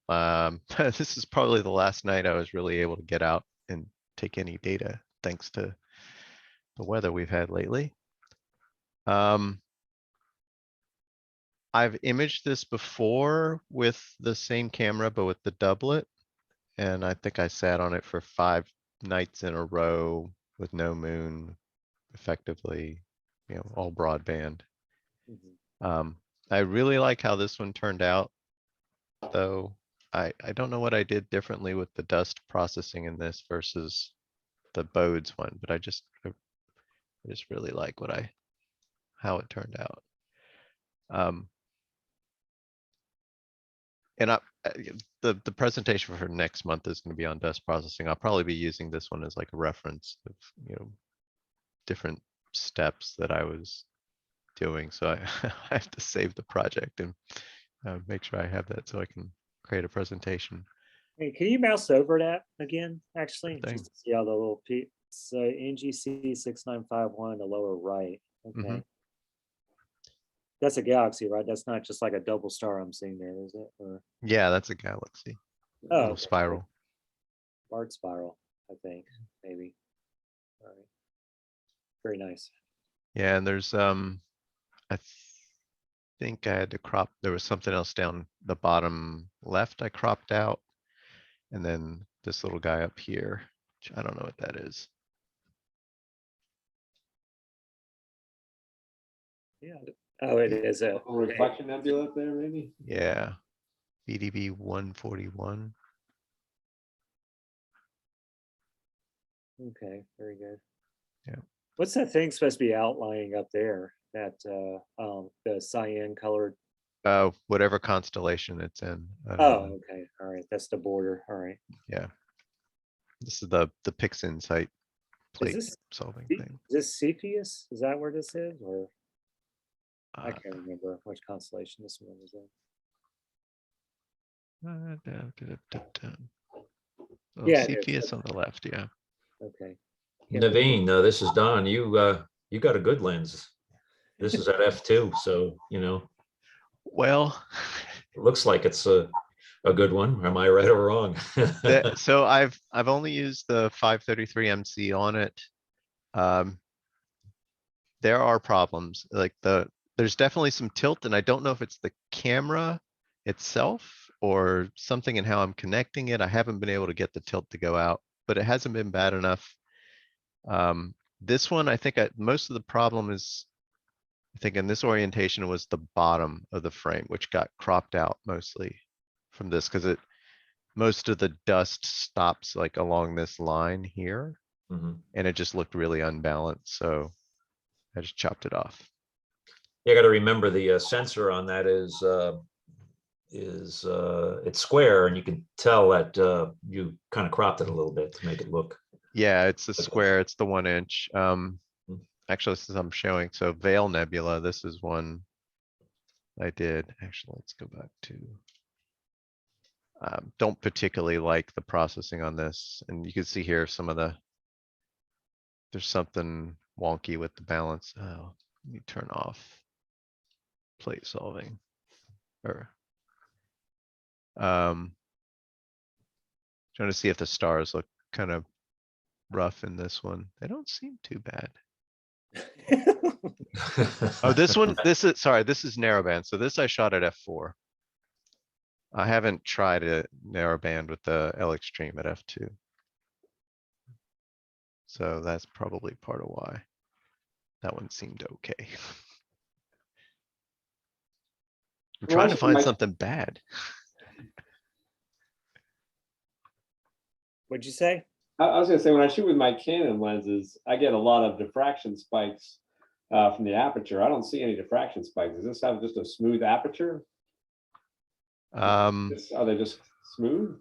This is probably the last night I was really able to get out and take any data, thanks to the weather we've had lately. I've imaged this before with the same camera, but with the doublet. And I think I sat on it for 5 nights in a row with no moon, effectively, you know, all broadband. I really like how this one turned out, though. I don't know what I did differently with the dust processing in this versus the Bodes one, but I just really like how it turned out. And the presentation for next month is going to be on dust processing. I'll probably be using this one as like a reference of, you know, different steps that I was doing. So I have to save the project and make sure I have that so I can create a presentation. Hey, can you mouse over that again, actually, Thing. just to see all the little so NGC 6951 in the lower right. Okay. That's a galaxy, right? That's not just like a double star I'm seeing there, is it? Or Yeah, that's a galaxy. oh, Little spiral. Bart spiral, I think, maybe. All right. Very nice. Yeah, and there's, I think I had to crop, there was something else down the bottom left I cropped out. And then this little guy up here, which I don't know what that is. Yeah. Oh, it is a Little reflection nebula up there, maybe? Yeah. BDB 141. okay. Very good. Yeah. What's that thing supposed to be outlining up there? That the cyan colored. Whatever constellation it's in. I don't Oh, know. okay. All right. That's the border. All right. Yeah. This is the Pix Insight Is plate this solving is thing. this Cepheus? Is that where this is? Or I Uh, can't remember which constellation this one was in. Oh, Yeah, it is. Cepheus on the left, yeah. Okay. Yeah, but- Naveen, this is Don. You got a good lens. This is at f2, so Well, it looks like it's a good one. Am I right or wrong? so I've only used the 533 MC on it. There are problems, like there's definitely some tilt, and I don't know if it's the camera itself or something in how I'm connecting it. I haven't been able to get the tilt to go out, but it hasn't been bad enough. This one, I think most of the problem is, I think in this orientation was the bottom of the frame, which got cropped out mostly from this, because most of the dust stops like along this line here, Mhm. and it just looked really unbalanced, so I just chopped it off. You got to remember the sensor on that is it's square, and you can tell that you kind of cropped it a little bit to make it look. Yeah, it's a Okay. square, it's the 1 inch. Mm. Actually, this is I'm showing, so Veil Nebula, this is one I did. Actually, let's go back to. Don't particularly like the processing on this, and you can see here some of there's something wonky with the balance. Oh, let me turn off plate solving. Or trying to see if the stars look kind of rough in this one. They don't seem too bad. Oh, this is sorry, this is narrowband. So this I shot at f4. I haven't tried a narrowband with the L Extreme at f2. So that's probably part of why that one seemed okay. I'm trying to find something bad. What'd you say? I was gonna say, when I shoot with my Canon lenses, I get a lot of diffraction spikes from the aperture. I don't see any diffraction spikes. Does this have just a smooth aperture? Are they just smooth?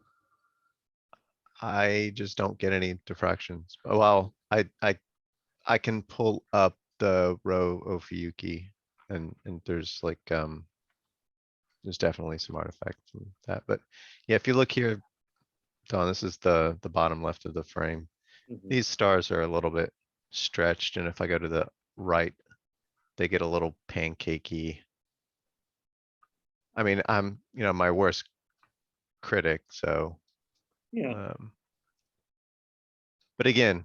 I just don't get any diffractions. Well, I can pull up the row Ophiuchi, and there's like there's definitely some artifacts from that. But yeah, if you look here, Don, this is the bottom left of the frame. Mhm. These stars are a little bit stretched, and if I go to the right, they get a little pancakey. I mean, I'm my worst critic, so Yeah. but again,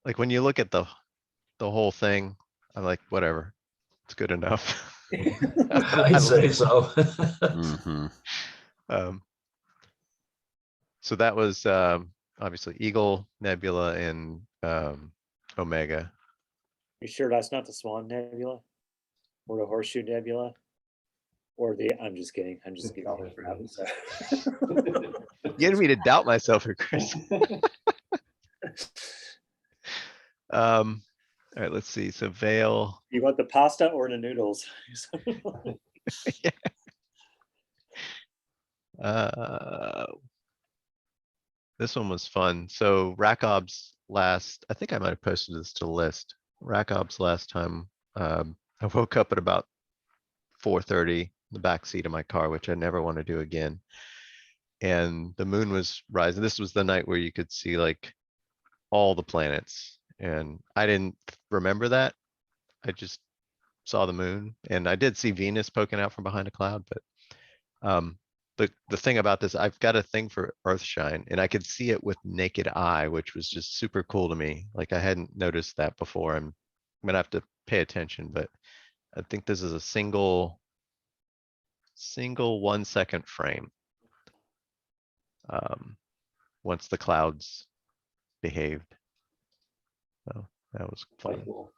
like when you look at the whole thing, I'm like, whatever, it's good enough. I'd say so. Mhm. So that was obviously Eagle, Nebula, and Omega. You sure that's not the Swan Nebula? Or the Horseshoe Nebula? Or the, I'm just kidding. I'm just giving you crap. So. You getting me to doubt myself here, Chris. All right, let's see. So Veil. You want the pasta or the noodles? Yeah. This one was fun. So Rakob's last, I think I might have posted this to the list. Rakob's last time, I woke up at about 4:30, the back seat of my car, which I never want to do again. And the moon was rising. This was the night where you could see like all the planets. And I didn't remember that. I just saw the moon, and I did see Venus poking out from behind a cloud, but the thing about this, I've got a thing for Earthshine, and I could see it with naked eye, which was just super cool to me. Like I hadn't noticed that before. I'm gonna have to pay attention, but I think this is a single 1 second frame. Once the clouds behaved. So that was Quite fun. cool.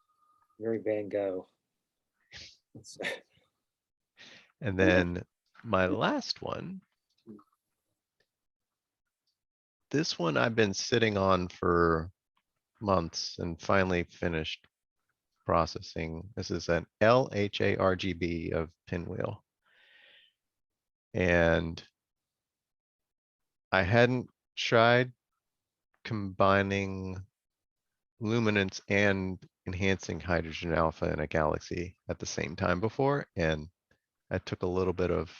Very Van Gogh. And then my last one. This one I've been sitting on for months and finally finished processing. This is an LHA RGB of Pinwheel. And I hadn't tried combining luminance and enhancing hydrogen alpha in a galaxy at the same time before. And I took a little bit of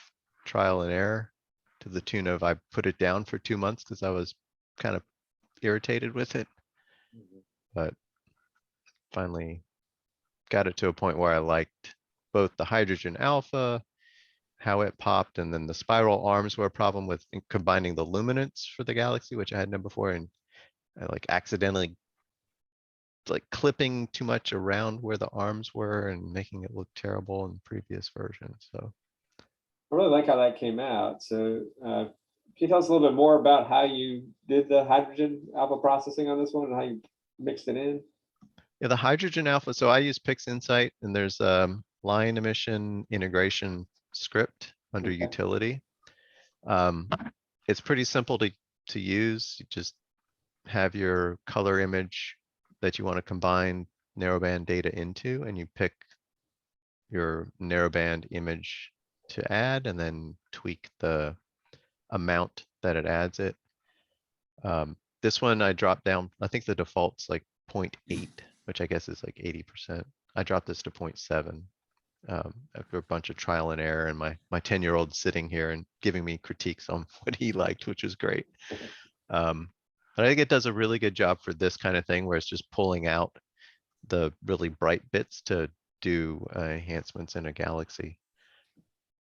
trial and error to the tune of I put it down for 2 months because I was kind of irritated with it. But finally got it to a point where I liked both the hydrogen alpha, how it popped, and then the spiral arms were a problem with combining the luminance for the galaxy, which I hadn't done before. And I like accidentally like clipping too much around where the arms were and making it look terrible in previous versions. So I really like how that came out. So can you tell us a little bit more about how you did the hydrogen alpha processing on this one and how you mixed it in? yeah, the hydrogen alpha. So I use PixInsight, and there's line emission integration script under Okay. utility. It's pretty simple to use. You just have your color image that you want to combine narrowband data into, and you pick your narrowband image to add, and then tweak the amount that it adds it. This one I dropped down, I think the default's like 0.8, which I guess is like 80%. I dropped this to 0.7 after a bunch of trial and error, and my 10-year-old sitting here and giving me critiques on what he liked, which was great. But I think it does a really good job for this kind of thing where it's just pulling out the really bright bits to do enhancements in a galaxy.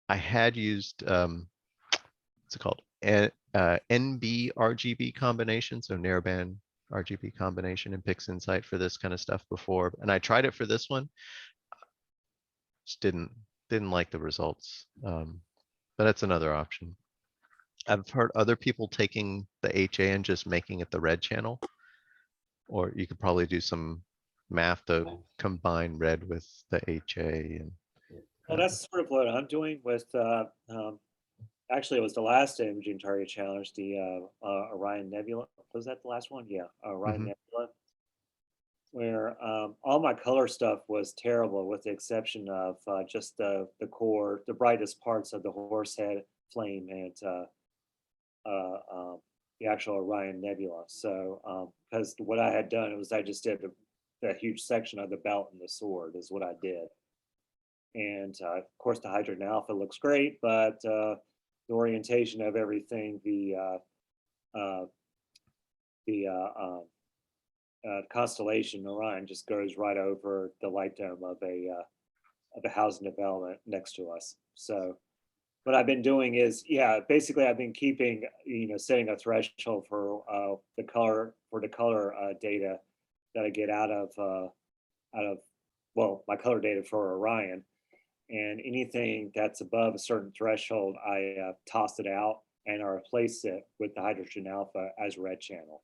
I had used, what's it called? NB RGB combination, so narrowband RGB combination in PixInsight for this kind of stuff before. And I tried it for this one. Just didn't like the results. But that's another option. I've heard other people taking the HA and just making it the red channel, or you could probably do some math to combine red with the HA. And Well, that's sort of what I'm doing with, actually it was the last imaging target challenge, the Orion Nebula. Was that the last one? Yeah, Orion Nebula, where all my color stuff was terrible with the exception of just the core, the brightest parts of the Horsehead flame and the actual Orion Nebula. So because what I had done was I just did a huge section of the belt and the sword is what I did. And of course the hydrogen alpha looks great, but the orientation of everything, the constellation Orion just goes right over the light dome of a housing development next to us. So what I've been doing is, yeah, basically I've been keeping, setting a threshold for the color data that I get out of well, my color data for Orion, and anything that's above a certain threshold, I toss it out and I replace it with the hydrogen alpha as red channel.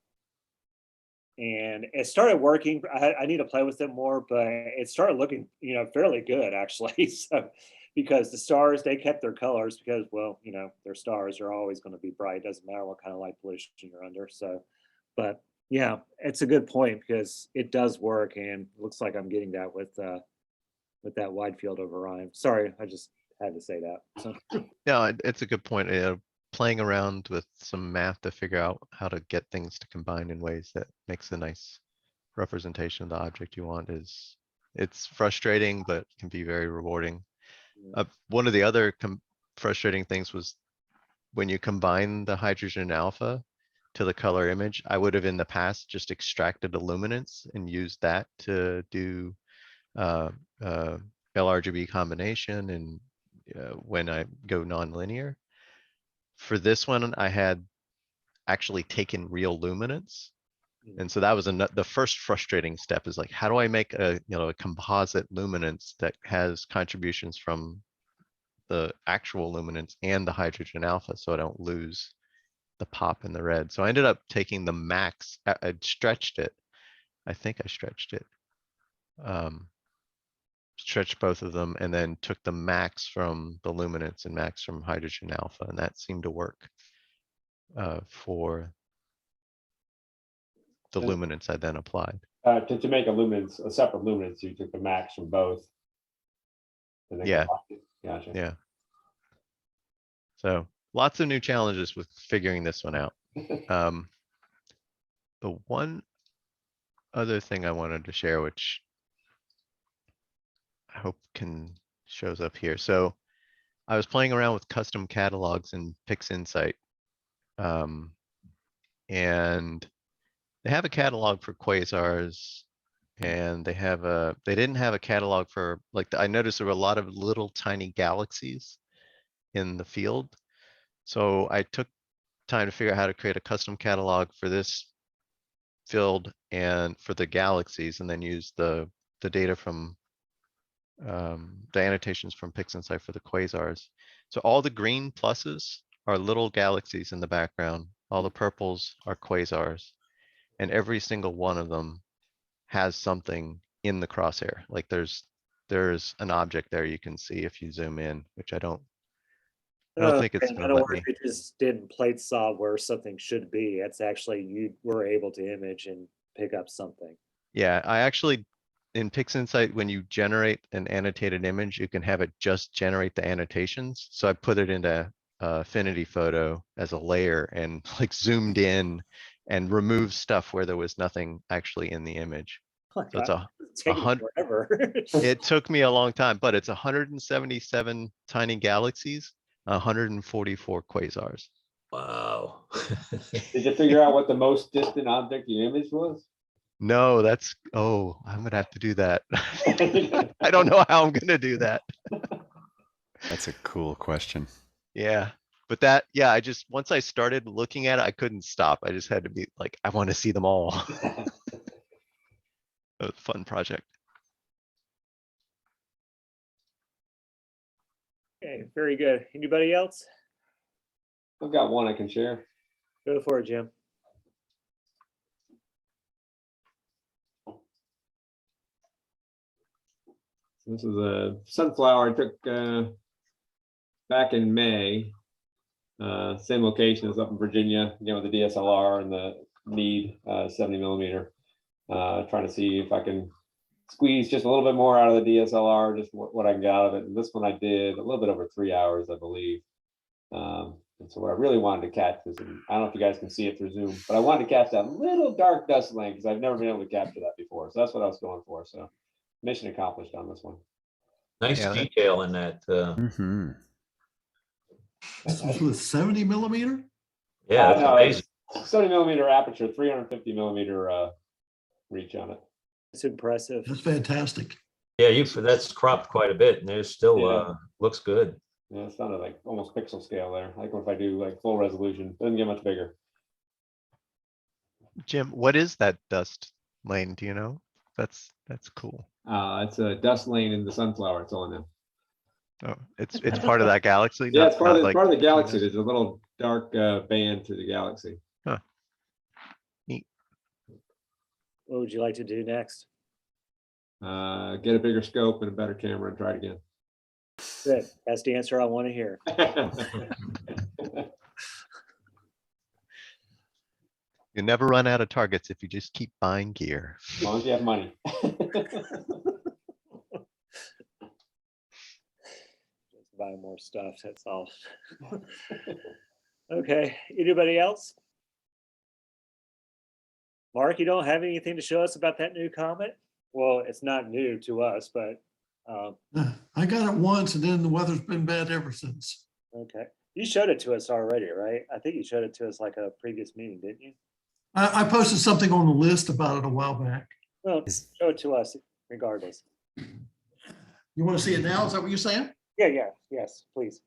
And it started working. I need to play with it more, but it started looking, fairly good actually. So, because the stars, they kept their colors because, well, their stars are always going to be bright. Doesn't matter what kind of light pollution you're under. So, but yeah, it's a good point because it does work, and looks like I'm getting that with that wide field of Orion. Sorry, I just had to say that. So. no, it's a good point. Playing around with some math to figure out how to get things to combine in ways that makes a nice representation of the object you want it's frustrating, but can be very rewarding. One of the other frustrating things was when you combine the hydrogen alpha to the color image, I would have in the past just extracted the luminance and used that to do LRGB combination and when I go nonlinear. For this one, I had actually taken real luminance. And so that was the first frustrating step is like, how do I make a composite luminance that has contributions from the actual luminance and the hydrogen alpha so I don't lose the pop in the red. So I ended up taking the max. I stretched it. I think I stretched it. Stretched both of them and then took the max from the luminance and max from hydrogen alpha, and that seemed to work for the luminance I then applied. To make a luminance, a separate luminance, you took the max from both. And then Yeah. combined it. Gotcha. Yeah. So lots of new challenges with figuring this one out. The one other thing I wanted to share, which I hope shows up here. So I was playing around with custom catalogs in PixInsight. And they have a catalog for quasars, and they didn't have a catalog for, like, I noticed there were a lot of little tiny galaxies in the field. So I took time to figure out how to create a custom catalog for this field and for the galaxies, and then use the data from the annotations from PixInsight for the quasars. So all the green pluses are little galaxies in the background. All the purples are quasars, and every single one of them has something in the crosshair. Like there's an object there you can see if you zoom in, which I don't think it's in gonna other let words, me. you just didn't plate saw where something should be. It's actually you were able to image and pick up something. Yeah, I actually, in PixInsight, when you generate an annotated image, you can have it just generate the annotations. So I put it into Affinity Photo as a layer and like zoomed in and removed stuff where there was nothing actually in the image. Oh my So God, it's taking forever. it took me a long time, but it's 177 tiny galaxies, 144 quasars. Wow. Did you figure out what the most distant object you image was? No, I'm gonna have to do that. I don't know how I'm gonna do that. That's a cool question. Yeah, but once I started looking at it, I couldn't stop. I just had to be like, I want to see them all. It was a fun project. Okay, very good. Anybody else? I've got one I can share. Go for it, Jim. This is a sunflower I took back in May. Same location as up in Virginia, with the DSLR and the Meade 70 millimeter. Trying to see if I can squeeze just a little bit more out of the DSLR, just what I can get out of it. And this one I did a little bit over 3 hours, I believe. And so what I really wanted to catch was, and I don't know if you guys can see it through Zoom, but I wanted to catch that little dark dust lane because I've never been able to capture that before. So that's what I was going for. So mission accomplished on this one. Nice Yeah, detail in that. This was with 70 millimeter? Yeah, that's No, amazing. it's 70 millimeter aperture, 350 millimeter reach on it. It's impressive. That's fantastic. Yeah, that's cropped quite a bit, and there's still Yeah. Looks good. Yeah, it's not like almost pixel scale there. Like if I do like full resolution, doesn't get much bigger. Jim, what is that dust lane? Do you know? That's cool. It's a dust lane in the sunflower. It's on them. Oh, it's part of that galaxy. Yeah, it's part of like the between galaxy. us? There's a little dark band through the galaxy. Huh. Neat. What would you like to do next? Get a bigger scope and a better camera and try it again. Good. That's the answer I want to hear. You never run out of targets if you just keep buying gear. As long as you have money. Just buy more stuff. That's all. Okay. Anybody else? Mark, you don't have anything to show us about that new comet? Well, it's not new to us, but I got it once and then the weather's been bad ever since. okay. You showed it to us already, right? I think you showed it to us like a previous meeting, didn't you? I posted something on the list about it a while back. Well, show it to us regardless. You want to see it now? Is that what you're saying? Yeah, yes, please.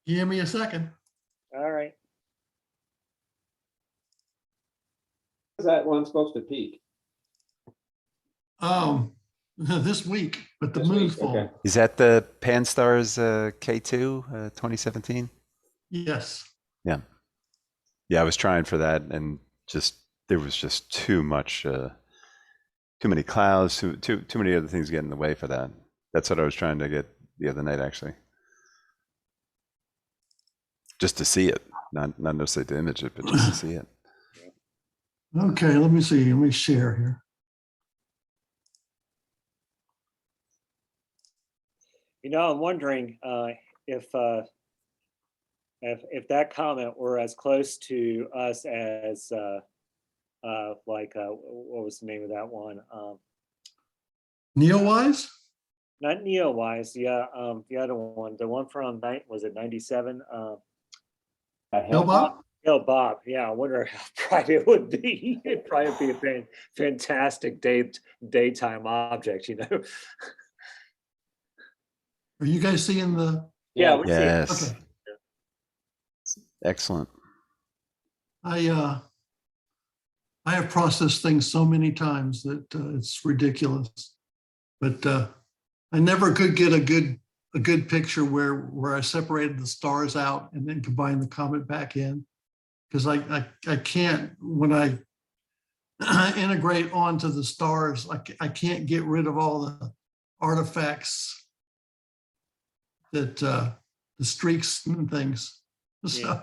Give me a second. All right. Is that one supposed to peak? This week, but the This moon's week? Okay. full. Is that the Pan-STARRS K2 2017? Yes. Yeah. Yeah, I was trying for that and just there was just too much too many clouds, too many other things getting in the way for that. That's what I was trying to get the other night actually. Just to see it. Not necessarily to image it, but just to see it. Okay, let me see. Let me share here. You know, I'm wondering if that comment were as close to us as like what was the name of that one? Neowise? Not Neowise, yeah, the other one, the one from was it 97? Hellbop? Hell Bob, yeah. I wonder how bright it would be. It'd probably be a fantastic daytime object, you know. Are you guys seeing the? Yeah, we see it. Yes. Okay. Excellent. I have processed things so many times that it's ridiculous. But I never could get a good picture where I separated the stars out and then combined the comet back in. Because I can't, when I integrate onto the stars, I can't get rid of all the artifacts that the streaks and things. Yeah.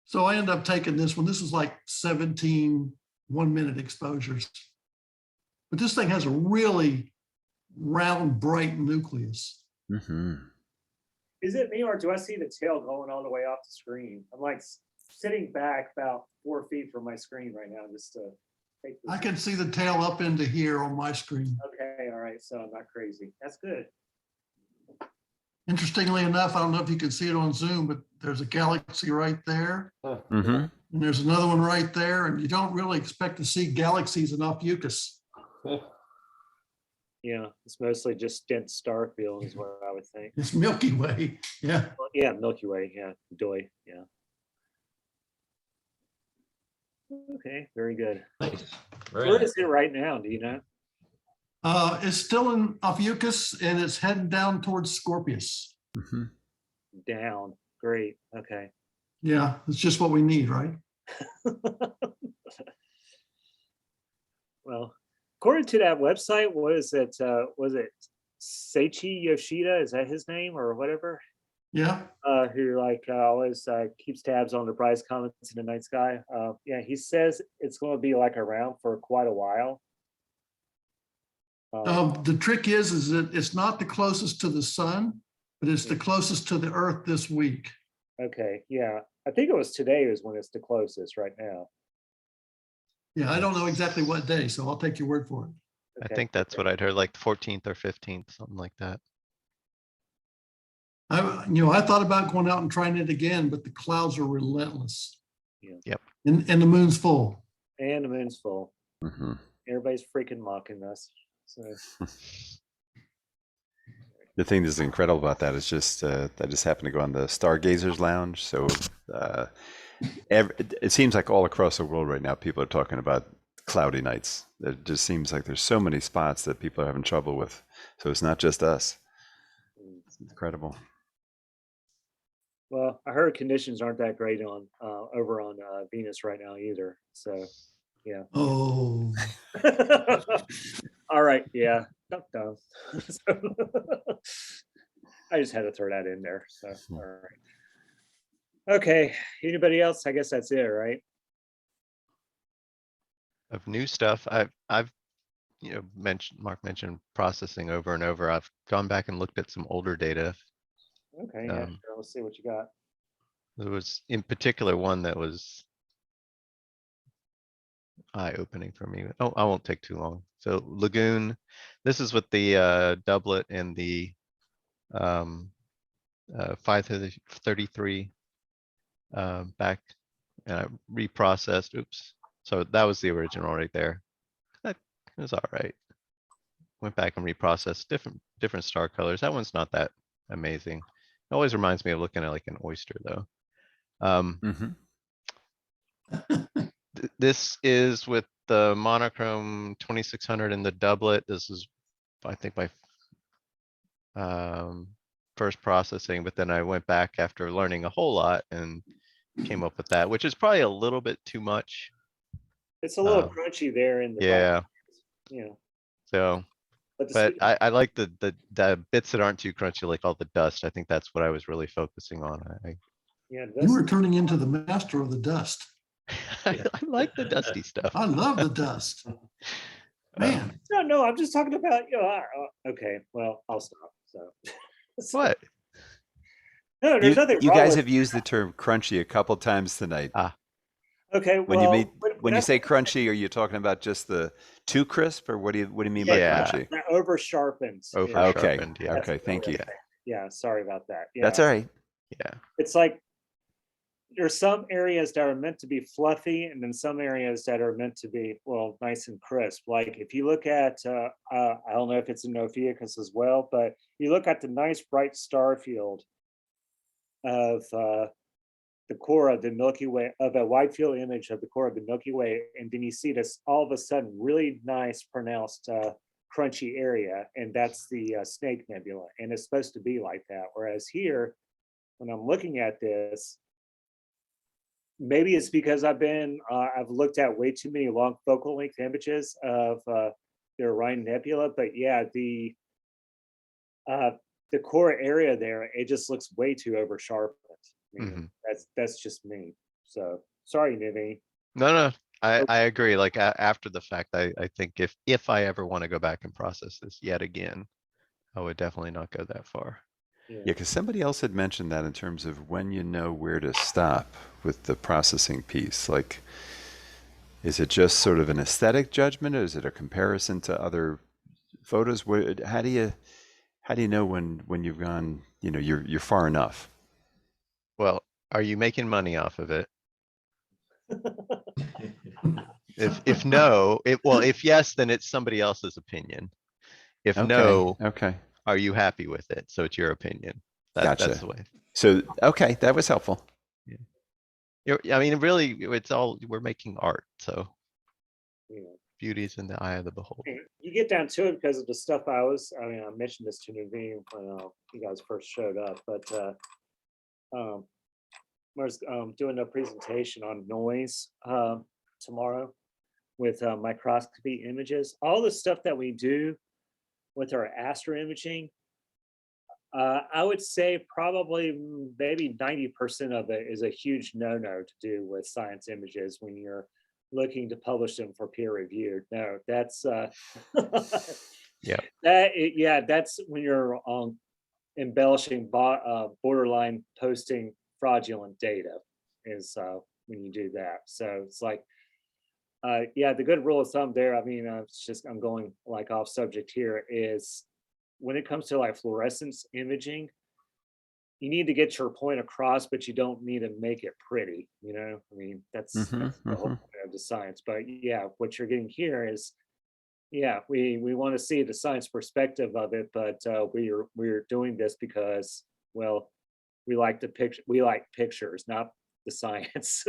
So I end up taking this one. This is like 17 1-minute exposures. But this thing has a really round, bright nucleus. Mm-hmm. Is it me or do I see the tail going all the way off the screen? I'm like sitting back about 4 feet from my screen right now just to take this. I can see the tail up into here on my screen. Okay, all right, so I'm not crazy. That's good. Interestingly enough, I don't know if you can see it on Zoom, but there's a galaxy right there. Mm-hmm. And there's another one right there. And you don't really expect to see galaxies in Ophiuchus. Yeah, it's mostly just dense star field is what I would think. It's Milky Way. Yeah. Well, yeah, Milky Way, yeah, Doi, yeah. Okay, very good. Nice. Very Where nice. is it right now? Do you know? It's still in Ophiuchus and it's heading down towards Scorpius. Mm-hmm. Down. Great. Okay. Yeah, it's just what we need, right? Well, according to that website, was it Seichi Yoshida? Is that his name or whatever? Yeah. Who always keeps tabs on the brightest comets in the night sky. Yeah, he says it's going to be like around for quite a while. The trick is that it's not the closest to the sun, but it's the closest to the Earth this week. Okay, yeah. I think it was today is when it's the closest right now. Yeah, I don't know exactly what day, so I'll take your word for it. I Okay, think that's okay. what I'd heard, like the 14th or 15th, something like that. I thought about going out and trying it again, but the clouds are relentless. Yeah. Yep. And the moon's full. And the moon's full. Mm-hmm. Everybody's freaking mocking us. So The thing that's incredible about that is just I just happened to go on the Stargazers Lounge. So it seems like all across the world right now, people are talking about cloudy nights. It just seems like there's so many spots that people are having trouble with. So it's not just us. It's incredible. well, I heard conditions aren't that great on over on Venus right now either. So yeah. Oh, All right, yeah. Dumb. I just had to throw that in there. So all right. Okay. Anybody else? I guess that's it, right? Of new stuff, I've Mark mentioned processing over and over. I've gone back and looked at some older data. Okay, yeah, sure. Let's see what you got. There was in particular one that was eye-opening for me. Oh, I won't take too long. So Lagoon, this is with the doublet and the 533 back, and I reprocessed. Oops. So that was the original right there. That was all right. Went back and reprocessed different star colors. That one's not that amazing. It always reminds me of looking at like an oyster though. Mhm. This is with the monochrome 2600 and the doublet. This is, I think, my first processing, but then I went back after learning a whole lot and came up with that, which is probably a little bit too much. It's a little Um, crunchy there in the Yeah, bottom, you know, so, but the but speed, I like the bits that aren't too crunchy, like all the dust. I think that's what I was really focusing on. yeah, You were this, turning into the master of the dust. I like the dusty stuff. I love the dust. Man, no, I'm just talking about, you know, okay, well, I'll stop, so. What? No, there's nothing You wrong guys with, have used the term crunchy a couple times tonight. okay, When you mean, well. when you say crunchy, are you talking about just the too crisp, or what do you mean by Yeah. crunchy? That over sharpened. Over Okay, sharpened, yeah. okay, thank you. Yeah, sorry about that. That's Yeah, all right. Yeah. it's like there's some areas that are meant to be fluffy, and then some areas that are meant to be, well, nice and crisp. Like if you look at, I don't know if it's in Ophiuchus as well, but you look at the nice bright star field of the core of the Milky Way, of a wide field image of the core of the Milky Way, and then you see this all of a sudden really nice pronounced crunchy area, and that's the Snake Nebula, and it's supposed to be like that. Whereas here, when I'm looking at this, maybe it's because I've looked at way too many long focal length images of the Orion Nebula, but yeah, the core area there, it just looks way too over sharpened. I mean, Mhm. that's just me. So sorry, Nivi. No, Oh. I agree. Like after the fact, I think if I ever want to go back and process this yet again, I would definitely not go that far. Yeah, because somebody else had mentioned that in terms of when you know where to stop with the processing piece. Like, is it just sort of an aesthetic judgment, or is it a comparison to other photos? How do you know when you've gone, you're far enough? Well, are you making money off of it? If no, if yes, then it's somebody else's opinion. If Okay, no, okay, are you happy with it? So it's your opinion. That's gotcha. the way. So, okay, that was helpful. I mean, really, it's all, we're making art, so Yeah. beauty's in the eye of the beholder. You get down to it because of the stuff I mean, I mentioned this to Naveen when you guys first showed up, but I was doing a presentation on noise tomorrow with microscopy images. All the stuff that we do with our astro imaging, I would say probably maybe 90% of it is a huge no-no to do with science images when you're looking to publish them for peer review. No, that's Yeah. that's when you're embellishing borderline posting fraudulent data is when you do that. So it's like, yeah, the good rule of thumb there, I mean, I'm going like off subject here, is when it comes to like fluorescence imaging, you need to get your point across, but you don't need to make it pretty, you know? I mean, that's the whole point of the science. But yeah, what you're getting here is, yeah, we want to see the science perspective of it, but we're doing this because, well, we like the picture, we like pictures, not the science.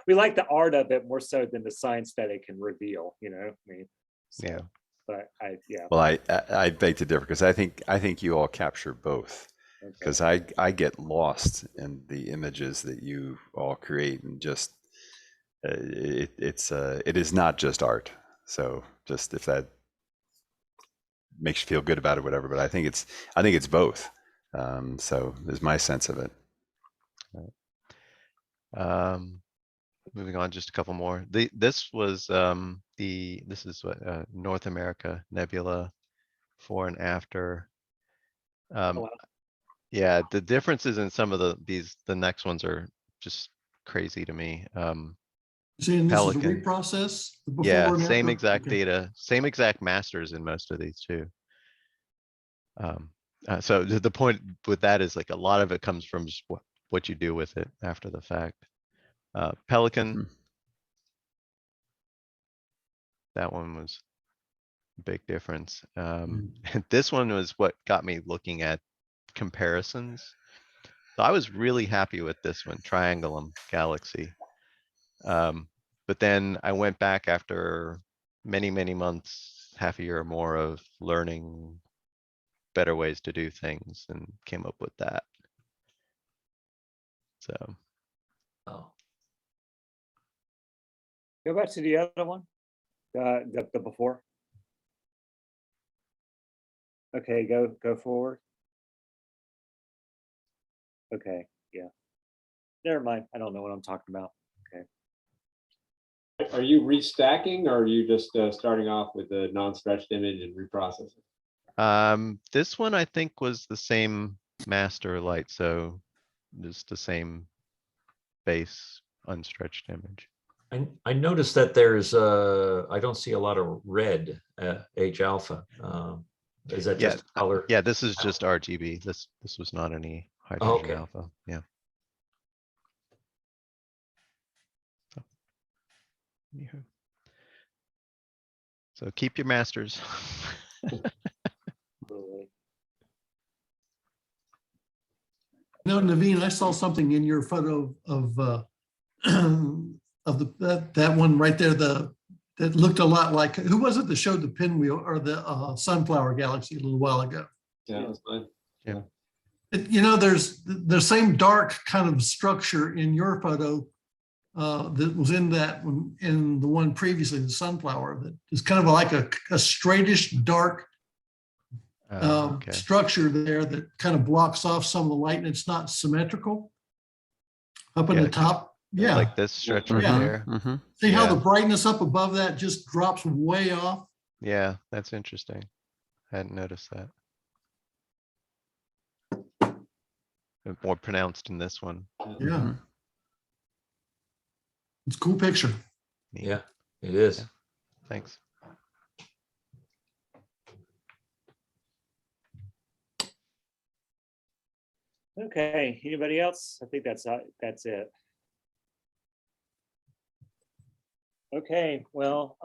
We like the art of it more so than the science that it can reveal, you know? I mean, so, Yeah. but yeah. Well, I beg to differ, because I think you all capture both. Okay. Because I get lost in the images that you all create, and just it is not just art. So just if that makes you feel good about it, whatever. But I think it's both. So is my sense of it. Moving on, just a couple more. This was this is what North America Nebula before and after. Wow. Yeah, the differences in some of the next ones are just crazy to me. Saying this is a Pelican. reprocess? the before Yeah, and same after? exact Okay. data, same exact masters in most of these too. So the point with that is like a lot of it comes from just what you do with it after the fact. Pelican, that one was a big difference. This one was what got me looking at comparisons. So I was really happy with this one, Triangulum Galaxy. But then I went back after many, many months, half a year or more of learning better ways to do things and came up with that. So, Oh, Go back to the other one, the before. Okay, go forward. Okay, yeah. Never mind. I don't know what I'm talking about. Are you restacking or are you just starting off with a non-stretched image and reprocessing? this one I think was the same master light, so just the same base unstretched image. I noticed that there's I don't see a lot of red H alpha. Is that Yeah, just color? Yeah, this is just RGB. This was not any hydrogen Okay. alpha. Yeah. So, anywho. So keep your masters. Absolutely. No, Naveen, I saw something in your photo of that one right there, that looked a lot like, who was it that showed the pinwheel or the sunflower galaxy a little while ago? Yeah, that's fine. You know, there's the same dark kind of structure in your photo that was in that one, in the one previously, the sunflower, that is kind of like a straightish dark Okay. structure there that kind of blocks off some of the light, and it's not symmetrical up in Yeah, the top. Yeah. Like this stretch right Yeah. there. Mhm. See how the Yeah. brightness up above that just drops way off? Yeah, that's interesting. Hadn't noticed that. More pronounced in this one. Yeah. Mhm. It's a cool picture. Neat. Yeah, it is. Yeah. Thanks. Okay, anybody else? I think that's it. Okay, well,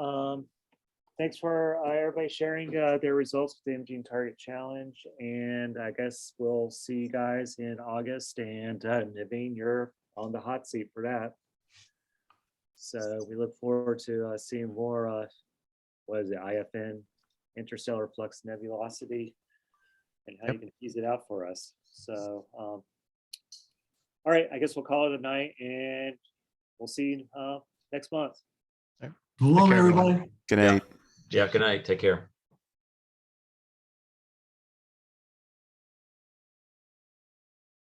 thanks for everybody sharing their results with the Imaging Target Challenge, and I guess we'll see you guys in August. And Naveen, you're on the hot seat for that. So we look forward to seeing more. What is it? IFN, interstellar flux nebulosity, and how you can tease it out for us. So, all right, I guess we'll call it a night, and we'll see you next month. So long, care, everyone. everybody. Good Yeah. night. Yeah, good night. Take care.